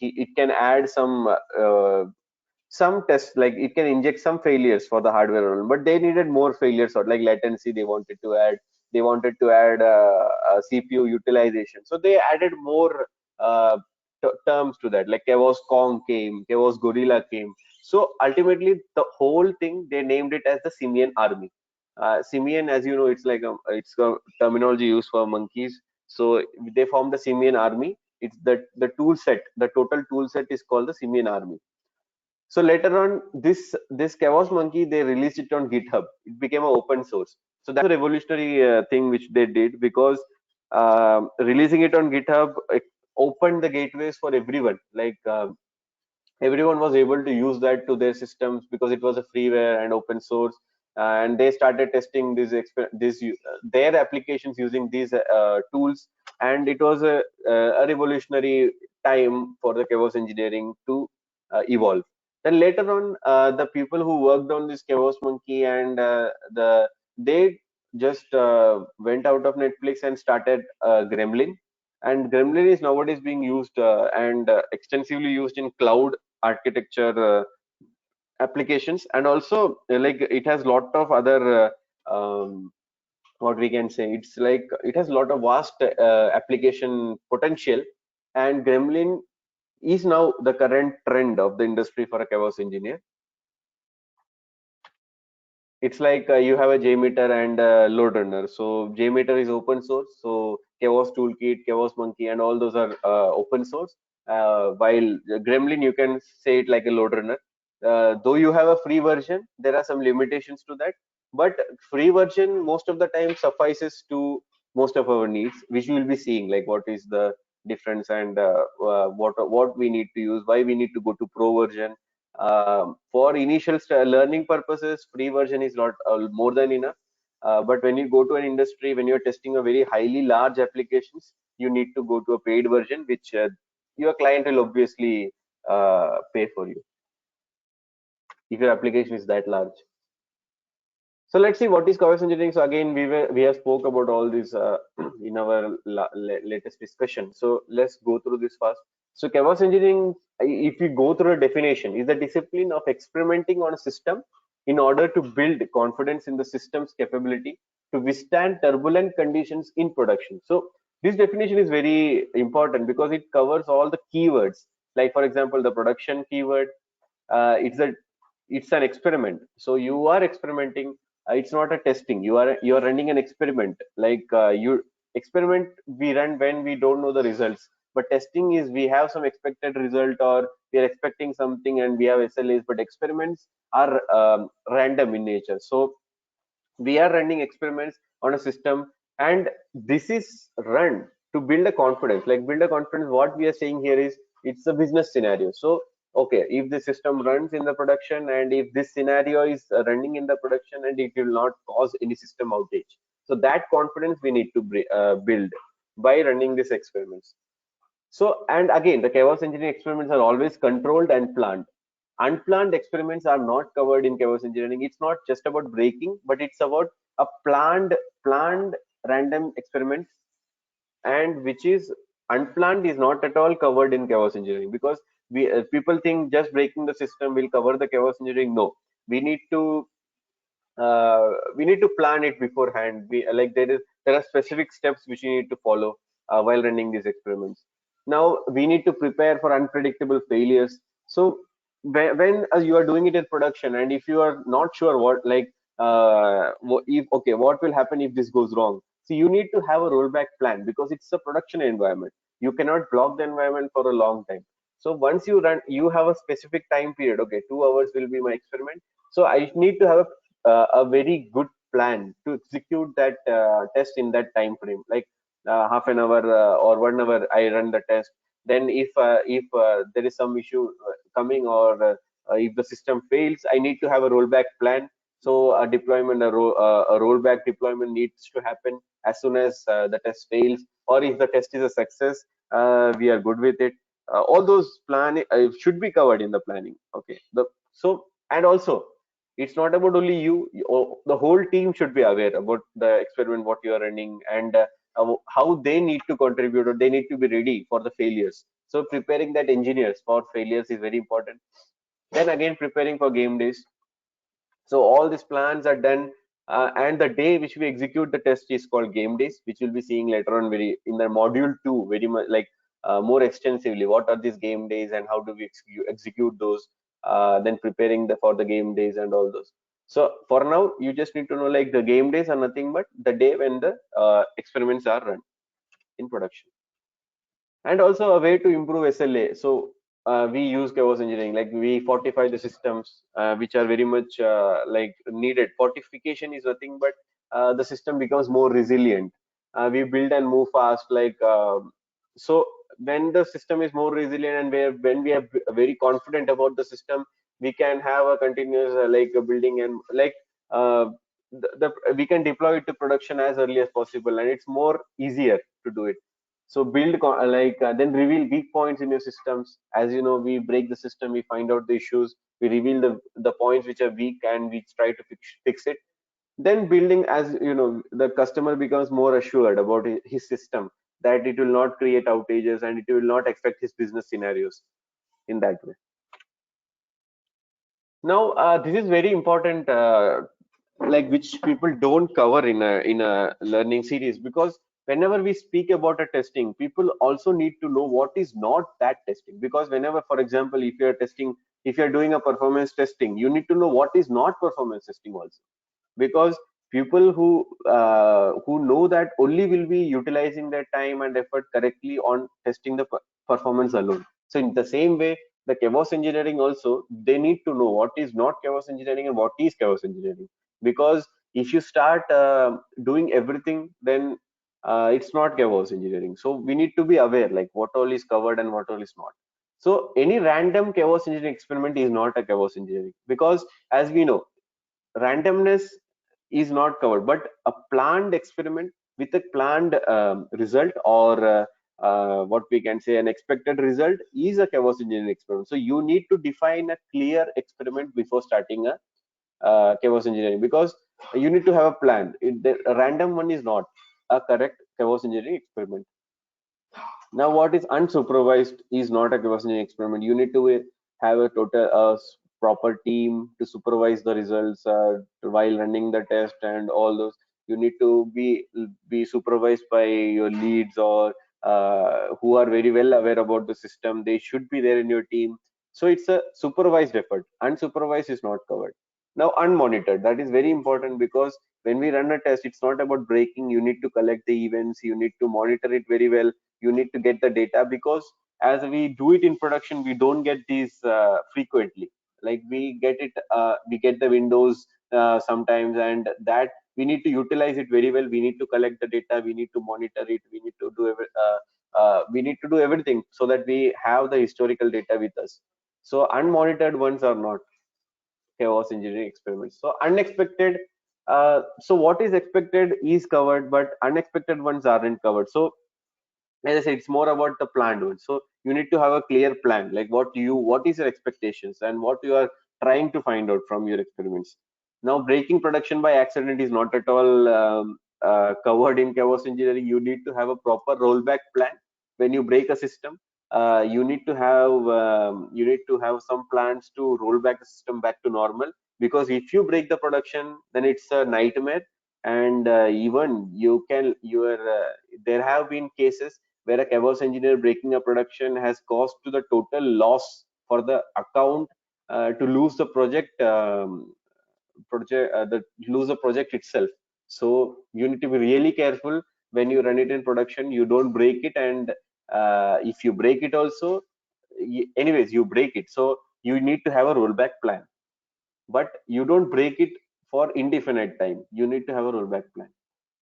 it can add some tests, like it can inject some failures for the hardware only, but they needed more failures or like latency they wanted to add. They wanted to add CPU utilization, so they added more terms to that, like Chaos Kong came, Chaos Gorilla came. So ultimately the whole thing they named it as the Simian Army. Simian, as you know, it's a terminology used for monkeys. So they formed the Simian Army. It's the tool set, the total tool set is called the Simian Army. So later on, this Chaos Monkey, they released it on GitHub. It became an open source. So that's a revolutionary thing which they did because releasing it on GitHub, it opened the gateways for everyone. Like everyone was able to use that to their systems because it was a freeware and open source. And they started testing their applications using these tools, and it was a revolutionary time for the chaos engineering to evolve. Then later on, the people who worked on this Chaos Monkey and they just went out of Netflix and started Gremlin. And Gremlin is nowadays being used and extensively used in cloud architecture applications, and also like it has lot of other what we can say, it's like it has a lot of vast application potential, and Gremlin is now the current trend of the industry for a chaos engineer. It's like you have a JMeter and a load runner. So JMeter is open source. So Chaos Toolkit, Chaos Monkey, and all those are open source. While Gremlin, you can say it like a load runner. Though you have a free version, there are some limitations to that. But free version most of the time suffices to most of our needs, which we will be seeing, like what is the difference and what we need to use, why we need to go to pro version. For initial learning purposes, free version is not more than enough. But when you go to an industry, when you're testing a very highly large applications, you need to go to a paid version, which your client will obviously pay for you if your application is that large. So let's see what is chaos engineering. So again, we have spoke about all this in our latest discussion. So let's go through this fast. So chaos engineering, if we go through a definition, is the discipline of experimenting on a system in order to build confidence in the system's capability to withstand turbulent conditions in production. So this definition is very important because it covers all the keywords Like for example, the production keyword, it's an experiment. So you are experimenting. It's not a testing. You are running an experiment. Like you experiment we run when we don't know the results. But testing is we have some expected result, or we are expecting something and we have SLAs. But experiments are random in nature. So we are running experiments on a system, and this is run to build a confidence. Like build a confidence, what we are saying here is it's a business scenario. So okay, if the system runs in the production, and if this scenario is running in the production, and it will not cause any system outage, so that confidence we need to build by running these experiments. So, and again, the chaos engineering experiments are always controlled and planned. Unplanned experiments are not covered in chaos engineering. It's not just about breaking, but it's about a planned random experiment, and which is unplanned is not at all covered in chaos engineering, because we people think just breaking the system will cover the chaos engineering. No, we need to plan it beforehand. There are specific steps which you need to follow while running these experiments. Now we need to prepare for unpredictable failures. So when you are doing it in production, and if you are not sure what, like if okay, what will happen if this goes wrong, so you need to have a rollback plan, because it's a production environment. You cannot block the environment for a long time. So once you run, you have a specific time period. Okay, 2 hours will be my experiment. So I need to have a very good plan to execute that test in that time frame. Like half an hour or 1 hour I run the test. Then if there is some issue coming, or if the system fails, I need to have a rollback plan. So a rollback deployment needs to happen as soon as the test fails, or if the test is a success, we are good with it. All those plan should be covered in the planning. Okay, and also it's not about only you. The whole team should be aware about the experiment what you are running, and how they need to contribute, or they need to be ready for the failures. So preparing that engineers for failures is very important. Then again, preparing for game days. So all these plans are done, and the day which we execute the test is called game days, which we'll be seeing later on very in the module 2 very much, like more extensively. What are these game days and how do we execute those? Then preparing for the game days and all those. So for now, you just need to know, like, the game days are nothing but the day when the experiments are run in production. And also a way to improve SLA. So we use chaos engineering, like we fortify the systems which are very much like needed. Fortification is nothing but the system becomes more resilient. We build and move fast, like so when the system is more resilient, and when we are very confident about the system, we can have a continuous like a building, and like uh, we can deploy it to production as early as possible, and it's more easier to do it. So then reveal weak points in your systems. As you know, we break the system, we find out the issues, we reveal the points which are weak, and we try to fix it. Then building, as you know, the customer becomes more assured about his system, that it will not create outages and it will not affect his business scenarios in that way. Now this is very important, like which people don't cover in a learning series, because whenever we speak about a testing, people also need to know what is not that testing. Because whenever, for example, if you're doing a performance testing, you need to know what is not performance testing also. Because people who know that only will be utilizing their time and effort correctly on testing the performance alone. So in the same way, the chaos engineering also, they need to know what is not chaos engineering and what is chaos engineering. Because if you start doing everything, then it's not chaos engineering. So we need to be aware, like what all is covered and what all is not. So any random chaos engineering experiment is not a chaos engineering, because as we know, randomness is not covered, but a planned experiment with a planned result, or what we can say an expected result, is a chaos engineering experiment. So you need to define a clear experiment before starting a chaos engineering, because you need to have a plan. A random one is not a correct chaos engineering experiment. Now, what is unsupervised is not a chaos engineering experiment. You need to have a total proper team to supervise the results while running the test and all those. You need to be supervised by your leads, or who are very well aware about the system. They should be there in your team. So it's a supervised effort. Unsupervised is not covered. Now unmonitored, that is very important, because when we run a test, it's not about breaking. You need to collect the events, you need to monitor it very well, you need to get the data, because as we do it in production, we don't get these frequently. Like we get it, we get the windows sometimes, and that we need to utilize it very well. We need to collect the data, we need to monitor it, we need to do we need to do everything so that we have the historical data with us. So unmonitored ones are not chaos engineering experiments. So unexpected, so what is expected is covered, but unexpected ones aren't covered. So as I said, it's more about the planned one. So you need to have a clear plan, like what is your expectations and what you are trying to find out from your experiments. Now, breaking production by accident is not at all covered in chaos engineering. You need to have a proper rollback plan when you break a system. You need to have some plans to roll back the system back to normal, because if you break the production, then it's a nightmare. And even there have been cases where a chaos engineer breaking a production has caused to the total loss for the account, to lose the project itself. So you need to be really careful when you run it in production. You don't break it, and if you break it also, anyways you break it, so you need to have a rollback plan, but you don't break it for indefinite time. You need to have a rollback plan.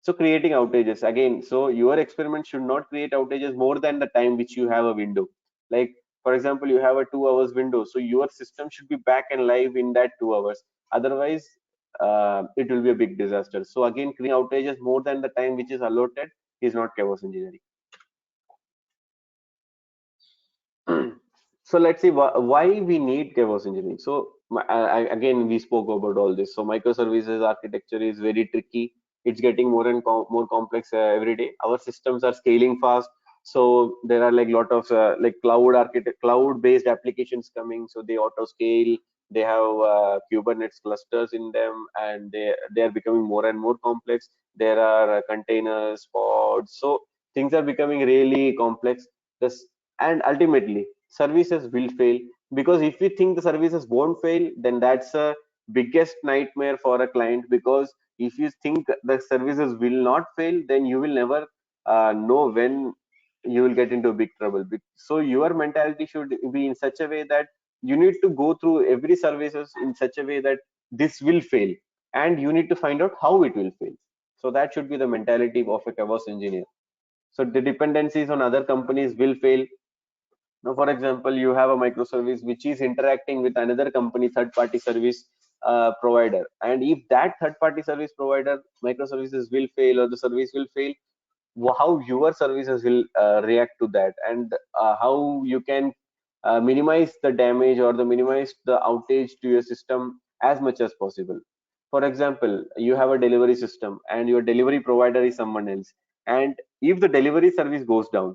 So creating outages again, so your experiment should not create outages more than the time which you have a window. Like for example, you have a 2 hours window, so your system should be back and live in that 2 hours. Otherwise it will be a big disaster. So again, creating outages more than the time which is allotted is not chaos engineering. So let's see why we need chaos engineering. So again, we spoke about all this. So microservices architecture is very tricky. It's getting more and more complex every day. Our systems are scaling fast, so there are like lot of like cloud based applications coming, so they auto scale. They have Kubernetes clusters in them, and they are becoming more and more complex. There are containers, pods, so things are becoming really complex. This, and ultimately services will fail, because if we think the services won't fail, then that's a biggest nightmare for a client. Because if you think the services will not fail, then you will never know when you will get into big trouble. So your mentality should be in such a way that you need to go through every services in such a way that this will fail, and you need to find out how it will fail. So that should be the mentality of a chaos engineer. So the dependencies on other companies will fail. Now, for example, you have a microservice which is interacting with another company, third-party service provider, and if that third-party service provider microservices will fail, or the service will fail, how your services will react to that, and how you can minimize the damage or the minimize the outage to your system as much as possible. For example, you have a delivery system and your delivery provider is someone else, and if the delivery service goes down,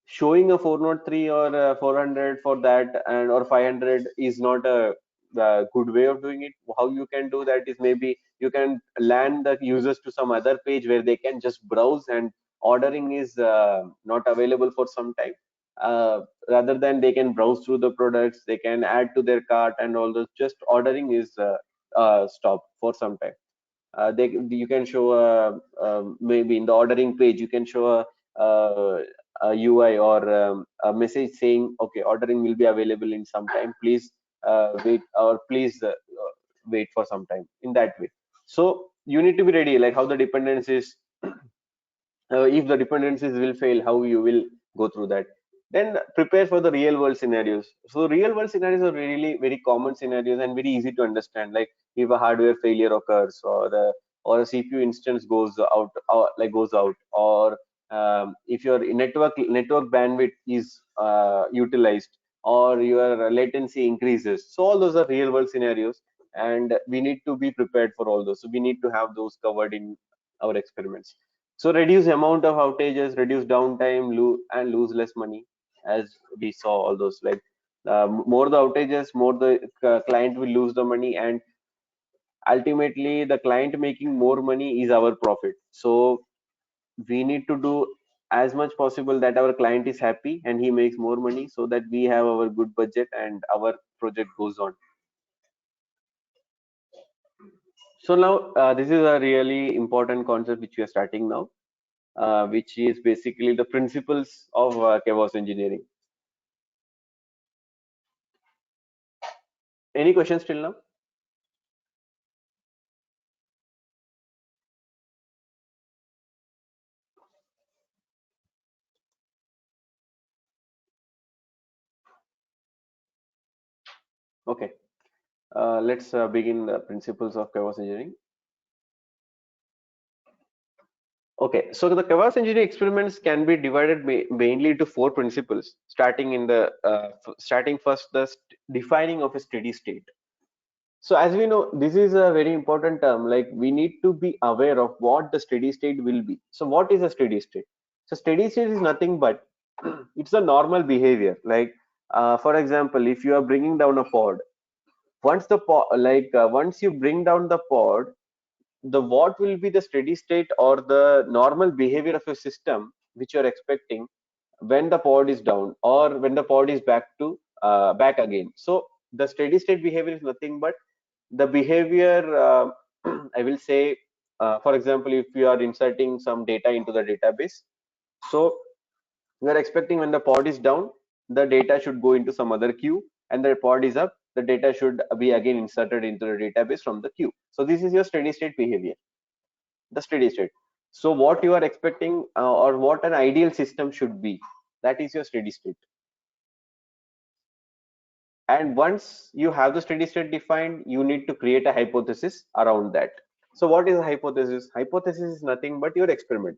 showing a 403 or 400 for that, and or 500 is not a good way of doing it. How you can do that is, maybe you can land the users to some other page where they can just browse, and ordering is not available for some time. Rather than they can browse through the products, they can add to their cart, and all those, just ordering is stopped for some time. You can show maybe in the ordering page you can show a UI or a message saying, okay, ordering will be available in some time, please wait, or please wait for some time, in that way. So you need to be ready, like how the dependencies, if the dependencies will fail, how you will go through that. Then prepare for the real world scenarios. So real world scenarios are really very common scenarios and very easy to understand. Like if a hardware failure occurs, or a CPU instance goes out, or if your network bandwidth is utilized, or your latency increases. So all those are real world scenarios, and we need to be prepared for all those. So we need to have those covered in our experiments. So reduce amount of outages, reduce downtime, and lose less money, as we saw all those. Like more the outages, more the client will lose the money, and ultimately the client making more money is our profit. So we need to do as much possible that our client is happy and he makes more money, so that we have our good budget and our project goes on. So now this is a really important concept which we are starting now, which is basically the principles of chaos engineering. Any questions till now? Okay, let's begin the principles of chaos engineering. Okay, so the chaos engineering experiments can be divided mainly into four principles, starting in the starting first the defining of a steady state. So as we know, this is a very important term. Like we need to be aware of what the steady state will be. So what is a steady state? So steady state is nothing but it's a normal behavior. Like for example, if you are bringing down a pod, once the pod, once you bring down the pod, the what will be the steady state or the normal behavior of a system which you are expecting when the pod is down or when the pod is back to back again. So the steady state behavior is nothing but the behavior I will say for example, if you are inserting some data into the database, so we are expecting when the pod is down, the data should go into some other queue, and the pod is up, the data should be again inserted into the database from the queue. So this is your steady state behavior, the steady state. So what you are expecting or what an ideal system should be, that is your steady state. And once you have the steady state defined, you need to create a hypothesis around that. So what is a hypothesis? Hypothesis is nothing but your experiment.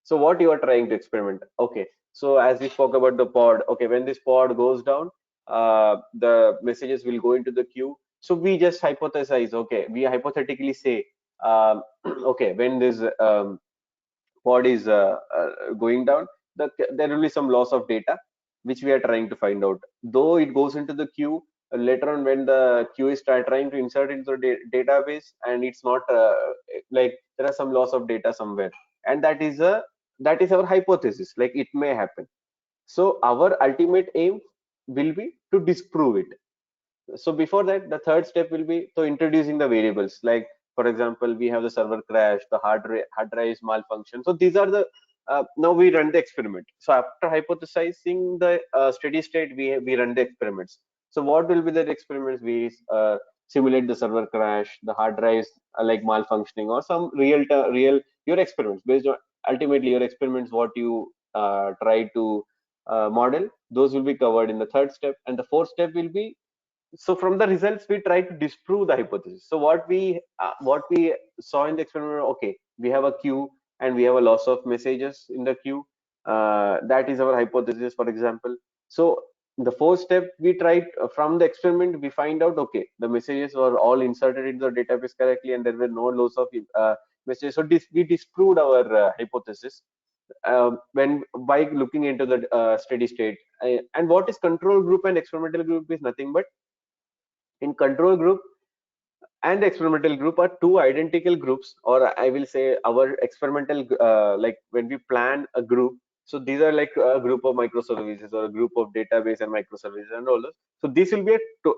So what you are trying to experiment? Okay, so as we spoke about the pod, okay, when this pod goes down, the messages will go into the queue. So we just hypothesize, okay, we hypothetically say, okay, when this pod is going down, there will be some loss of data which we are trying to find out. Though it goes into the queue, later on when the queue is trying to insert into the database, and it's not like there are some loss of data somewhere, and that is our hypothesis, like it may happen. So our ultimate aim will be to disprove it. So before that, the third step will be so introducing the variables. Like for example, we have the server crash, the hard drive malfunction. So these are the now we run the experiment. So after hypothesizing the steady state, we run the experiments. So what will be the experiments? We simulate the server crash, the hard drives like malfunctioning, or some real your experiments based on ultimately your experiments. What you try to model, those will be covered in the third step, and the fourth step will be, so from the results we try to disprove the hypothesis. So what we saw in the experiment, okay, we have a queue and we have a loss of messages in the queue, that is our hypothesis, for example. So the fourth step, we tried from the experiment, we find out, okay, the messages were all inserted into the database correctly and there were no loss of messages. So we disproved our hypothesis when by looking into the steady state. And what is control group and experimental group is nothing but, in control group and experimental group are two identical groups, or I will say our experimental like when we plan a group, so these are like a group of microservices or a group of database and microservices and all those. So this will be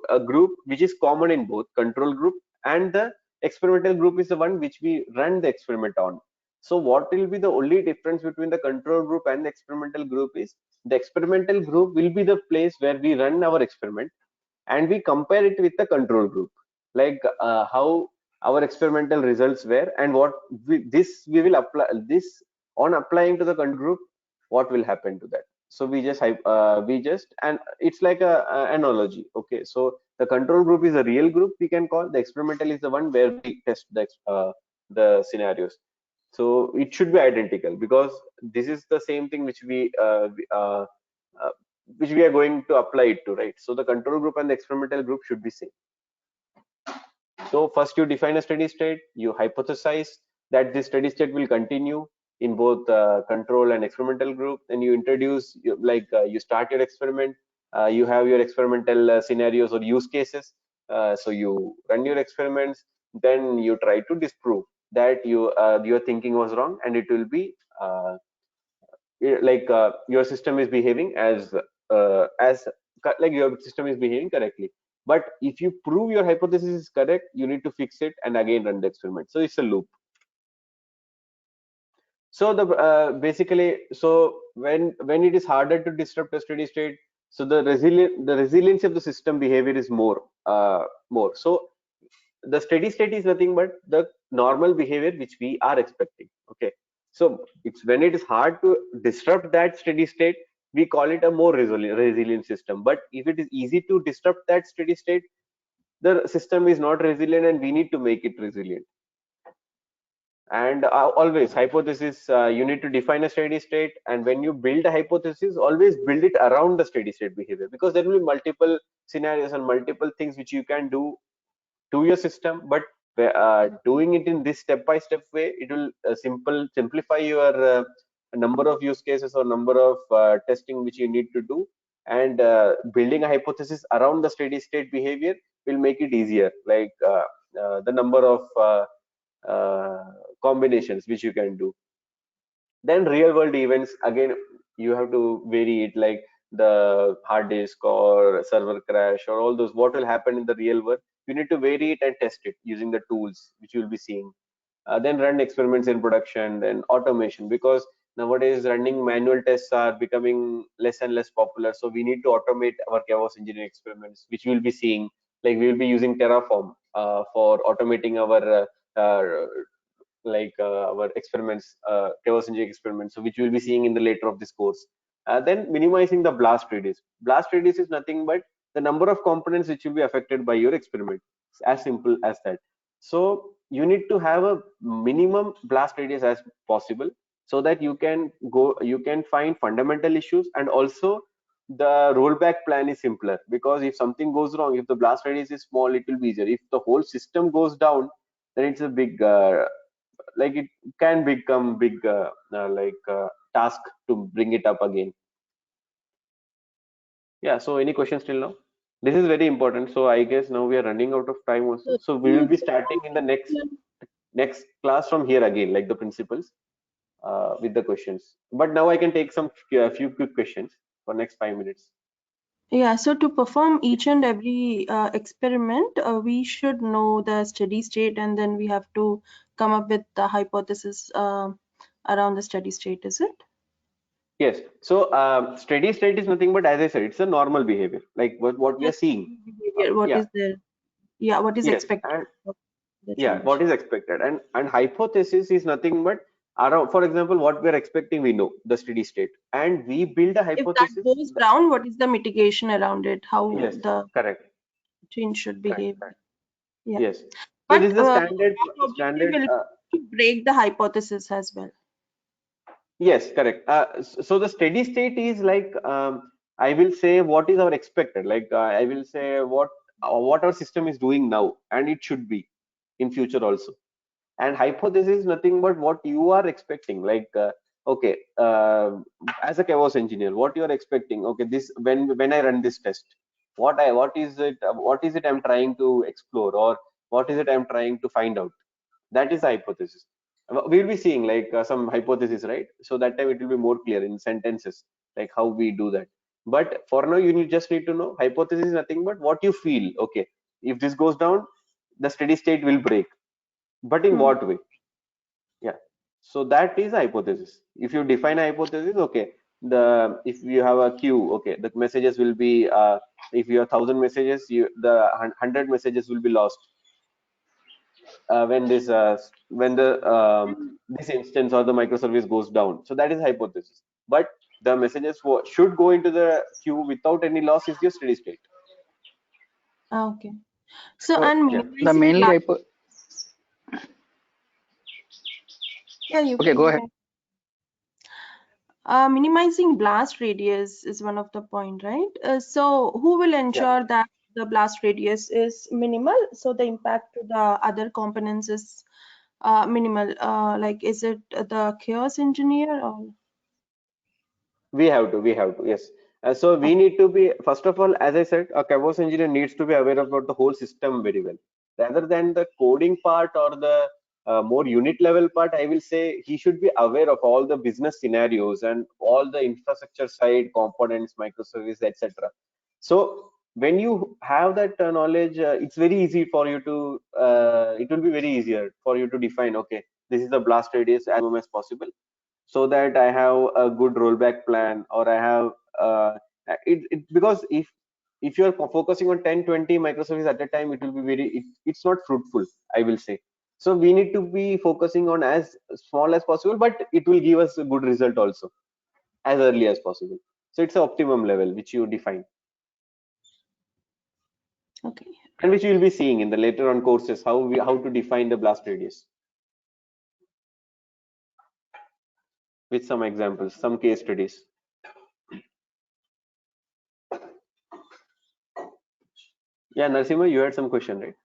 a group which is common in both control group, and the experimental group is the one which we run the experiment on. So what will be the only difference between the control group and the experimental group is, the experimental group will be the place where we run our experiment and we compare it with the control group, like how our experimental results were, and what we will apply this on applying to the control group, what will happen to that. So we just and it's like a analogy. Okay, so the control group is a real group, we can call the experimental is the one where we test the scenarios. So it should be identical, because this is the same thing uh, which we are going to apply it to, right? So the control group and the experimental group should be same. So first you define a steady state, you hypothesize that this steady state will continue in both control and experimental group. Then you introduce, you start your experiment, you have your experimental scenarios or use cases. So you run your experiments, then you try to disprove that your thinking was wrong, and it will be like your system is behaving as like your system is behaving correctly. But if you prove your hypothesis is correct, you need to fix it and again run the experiment. So it's a loop. So the basically, so when it is harder to disrupt a steady state, so the resilience of the system behavior is more. So the steady state is nothing but the normal behavior which we are expecting. Okay, so it's when it is hard to disrupt that steady state, we call it a more resilient system. But if it is easy to disrupt that steady state, the system is not resilient, and we need to make it resilient. And always hypothesis, you need to define a steady state, and when you build a hypothesis, always build it around the steady state behavior, because there will be multiple scenarios and multiple things which you can do to your system. But doing it in this step-by-step way, it will simplify your number of use cases or number of testing which you need to do. And building a hypothesis around the steady state behavior will make it easier, like the number of combinations which you can do. Then real world events, again you have to vary it, like the hard disk or server crash or all those, what will happen in the real world, you need to vary it and test it using the tools which you will be seeing. Then run experiments in production, then automation, because nowadays running manual tests are becoming less and less popular, so we need to automate our chaos engineering experiments, which we will be seeing. Like we will be using Terraform for automating our our experiments, chaos engineering experiments, so which we'll be seeing in the later of this course. Then minimizing the blast radius. Blast radius is nothing but the number of components which will be affected by your experiment. It's as simple as that. So you need to have a minimum blast radius as possible, so that you can find fundamental issues, and also the rollback plan is simpler, because if something goes wrong, if the blast radius is small, it will be easier. If the whole system goes down, then it's a big like it can become big task to bring it up again. Yeah, so any questions till now? This is very important, so I guess now we are running out of time also, so we will be starting in the next class from here again, like the principles with the questions. But now I can take some few quick questions for next 5 minutes. Yeah, so to perform each and every experiment, we should know the steady state, and then we have to come up with the hypothesis around the steady state, is it? Yes. So steady state is nothing but, as I said, it's a normal behavior, like what we are seeing. Behavior, what Yeah. is there? Yeah, what is Yes. expected? And The yeah, change. what is expected, and hypothesis is nothing but around, for example, what we are expecting, we know the steady state, and we build a If that hypothesis. goes down, what is the mitigation around it? How Yes, the correct. change should behave? Correct. Yeah. Yes. So But this is the that objective will to break the hypothesis as well. yes, correct. So the steady state is like, I will say what is our expected, like I will say what our system is doing now, and it should be in future also. And hypothesis is nothing but what you are expecting, like okay, as a chaos engineer, what you are expecting. Okay, this when I run this test, what is it I'm trying to explore, or what is it I'm trying to find out. That is a hypothesis. We'll be seeing like some hypothesis, right? So that time it will be more clear in sentences, like how we do that. But for now, you just need to know hypothesis is nothing but what you feel. Okay, if this goes down, the steady state will break, but in what way? Yeah, so that is a hypothesis. If you define a hypothesis, okay, if you have a queue, okay, the messages will be if you have 1,000 messages, the 100 messages will be lost when this instance or the microservice goes down. So that is hypothesis. But the messages should go into the queue without any loss is your steady state. Okay. So, So, and yeah. the mainly yeah, you okay, go ahead. minimizing blast radius is one of the point, right? So who will ensure that the blast radius is minimal, so the impact to the other components is minimal? Like, is it the chaos engineer or? We have to, yes. So we need to be, first of all, as I said, a chaos engineer needs to be aware about the whole system very well, rather than the coding part or the more unit level part, I will say he should be aware of all the business scenarios and all the infrastructure side components, microservice, etc. So when you have that knowledge, it's very easy for you to, it will be very easier for you to define, okay, this is the blast radius as much as possible, so that I have a good rollback plan, or I have because if you're focusing on 10, 20 microservices at a time, it will be it's not fruitful, I will say. So we need to be focusing on as small as possible, but it will give us a good result also as early as possible. So it's an optimum level which you define, Okay. and which you will be seeing in the later on courses, how to define the blast radius with some examples, some case studies. Yeah, Narasimha, you had some question, right?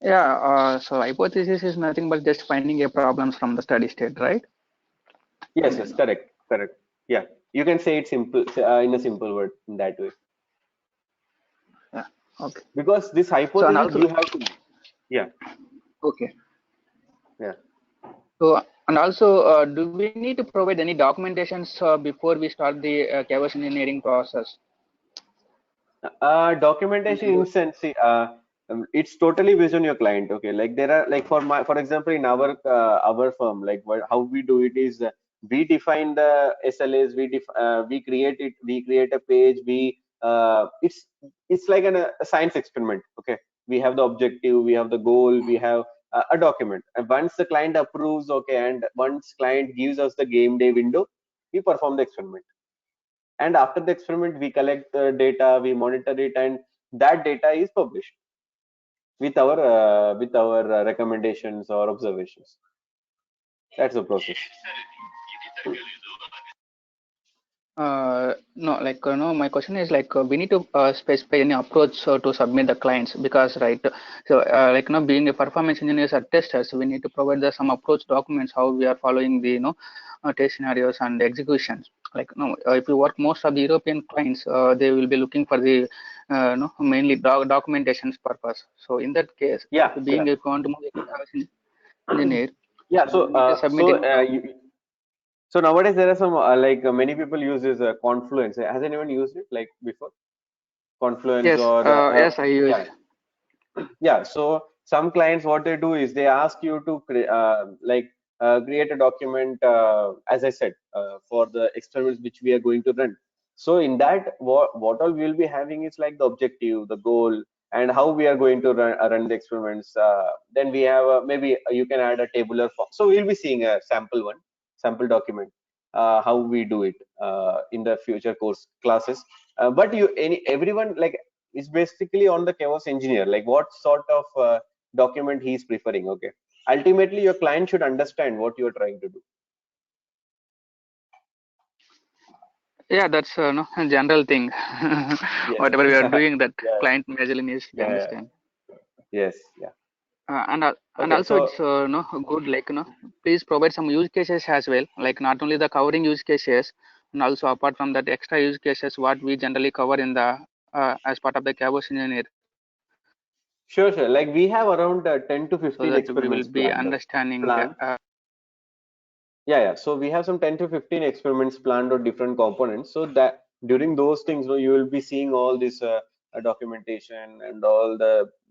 Yeah, so hypothesis is nothing but just finding a problems from the study state, right? Yes, yes, correct, correct. Yeah, you can say it simple, in a simple word, in that way. Yeah, okay. Because this So, and hypothesis also, you have to, yeah, okay. yeah. So, and also, do we need to provide any documentations before we start the chaos engineering process? Documentation in sense, see, it's totally based on your client. Okay, like there are, like for example, in our firm, like how we do it is, we define the SLAs, we create it, we create a page, it's like a science experiment. Okay, we have the objective, we have the goal, we have a document, and once the client approves, okay, and once client gives us the game day window, we perform the experiment. And after the experiment, we collect the data, we monitor it, and that data is published with our recommendations or observations. That's the process. No, like no. My question is like we need to specify any approach to submit the clients, because right. So like being a performance engineers or testers, we need to provide some approach documents how we are following the test scenarios and executions. Like if you work most of the European clients, they will be looking for the mainly documentations purpose. So in that case, Yeah, if yeah, being a quantum engineer, yeah. so we need to submit any So nowadays there are some many people use this Confluence. Has anyone used it like before? Confluence yes, or yes, I use. yeah, yeah. So some clients, what they do is they ask you to create a document, as I said, for the experiments which we are going to run. So in that, what all we will be having is like the objective, the goal, and how we are going to run the experiments. Then we have maybe you can add a tabular form. So we'll be seeing a sample document, how we do it in the future course classes. But everyone, like, it's basically on the chaos engineer, like what sort of document he is preferring. Okay, ultimately your client should understand what you are trying to do. Yeah, that's no, a general thing. Yes. Whatever we are doing, that Yeah, client majorly needs to yeah, understand. yes, yeah. And Okay, also so it's no good, like please provide some use cases as well, like not only the covering use cases, and also apart from that extra use cases what we generally cover in the as part of the chaos engineer, sure, like we have around 10 to so 15 that we will experiments be understanding. planned. Yeah, so we have some 10 to 15 experiments planned on different components, so that during those things, you will be seeing all this documentation and all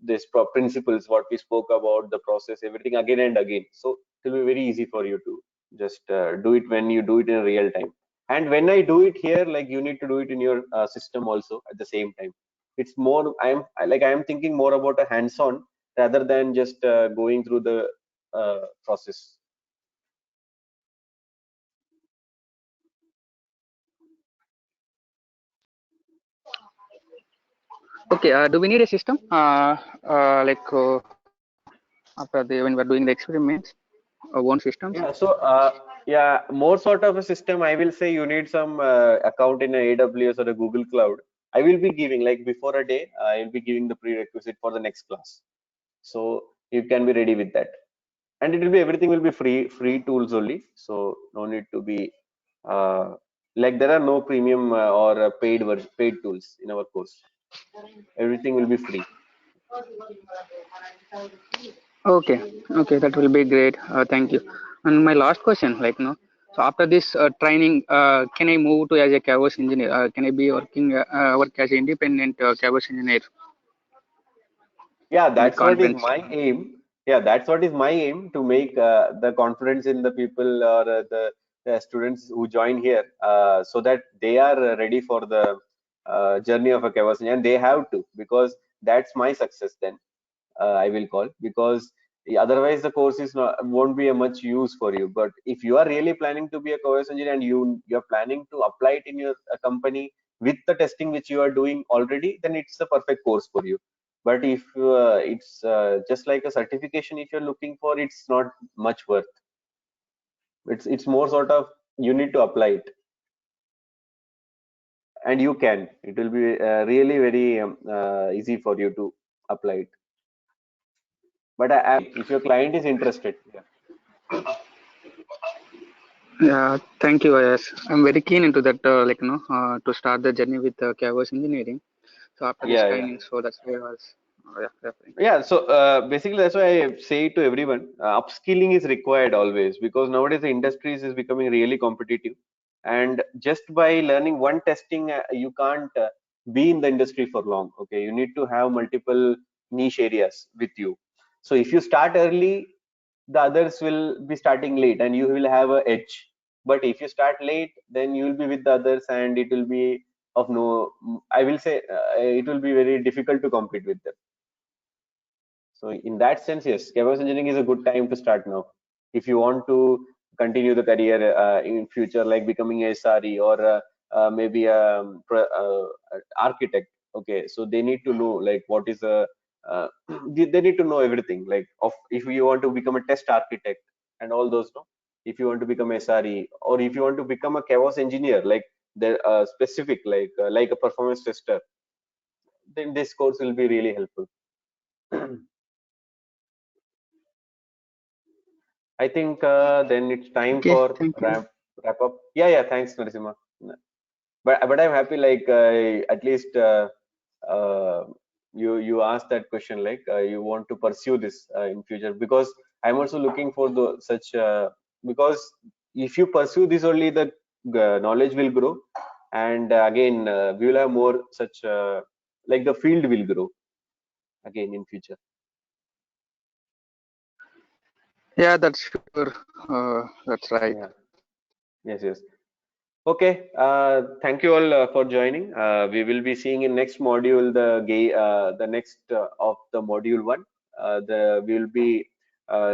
this principles what we spoke about, the process, everything again and again. So it will be very easy for you to just do it when you do it in real time. And when I do it here, like, you need to do it in your system also at the same time. It's more, I am thinking more about a hands-on rather than just going through the process. Okay, do we need a system like after when we're doing the experiments, one systems? Yeah, so yeah, more sort of a system. I will say you need some account in a AWS or a Google Cloud. I will be giving, like, before a day, I will be giving the prerequisite for the next class. So you can be ready with that, and it will be, everything will be free tools only. So no need to be like, there are no premium or paid tools in our course. Everything will be free. Okay, okay, that will be great. Thank you. And my last question, like, so after this training, can I move to as a KYC engineer? Can I be work as an independent KYC engineer Yeah, with that's what is confidence? my aim. Yeah, that's what is my aim, to make the confidence in the people, or the students who join here, so that they are ready for the journey of a KYC, and they have to, because that's my success then. I will call, because otherwise the course is not, won't be a much use for you. But if you are really planning to be a course engineer, and you're planning to apply it in your company with the testing which you are doing already, then it's the perfect course for you. But if it's just like a certification, if you're looking for, it's not much worth. It's more sort of, you need to apply it, and you can. It will be really very easy for you to apply it. But if your client is interested, yeah. Yeah, thank you. Yes, I'm very keen into that. To start the journey with KYC engineering. So after this Yeah, yeah. training, so that's why I was, yeah, referring. Yeah, so basically that's why I say to everyone, upskilling is required always, because nowadays the industries is becoming really competitive, and just by learning one testing, you can't be in the industry for long. Okay, you need to have multiple niche areas with you. So if you start early, the others will be starting late, and you will have a edge. But if you start late, then you will be with the others, and it will be of no. I will say it will be very difficult to compete with them. So in that sense, yes, KYC engineering is a good time to start now. If you want to continue the career in future, like becoming a SRE, or maybe a architect. Okay, so they need to know like what is a they need to know everything, like of, if you want to become a test architect and all those. No, if you want to become SRE, or if you want to become a KYC engineer, like the specific, like a performance tester, then this course will be really helpful. I think then it's time Okay, for thank you. wrap up. Yeah, yeah. Thanks, Narasimha. But I'm happy, like at least uh, you asked that question, like you want to pursue this in future, because I'm also looking for the such because if you pursue this only, the knowledge will grow, and again we will have more such like the field will grow again in future. Yeah, that's sure. That's right. Yeah. Yes. Yes. Okay, thank you all for joining. We will be seeing in next module the next of the module one. The we will be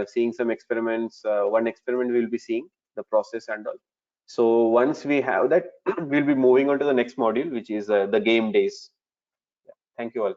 seeing some experiments. One experiment we will be seeing the process and all. So once we have that, we'll be moving on to the next module, which is the game days. Thank you all.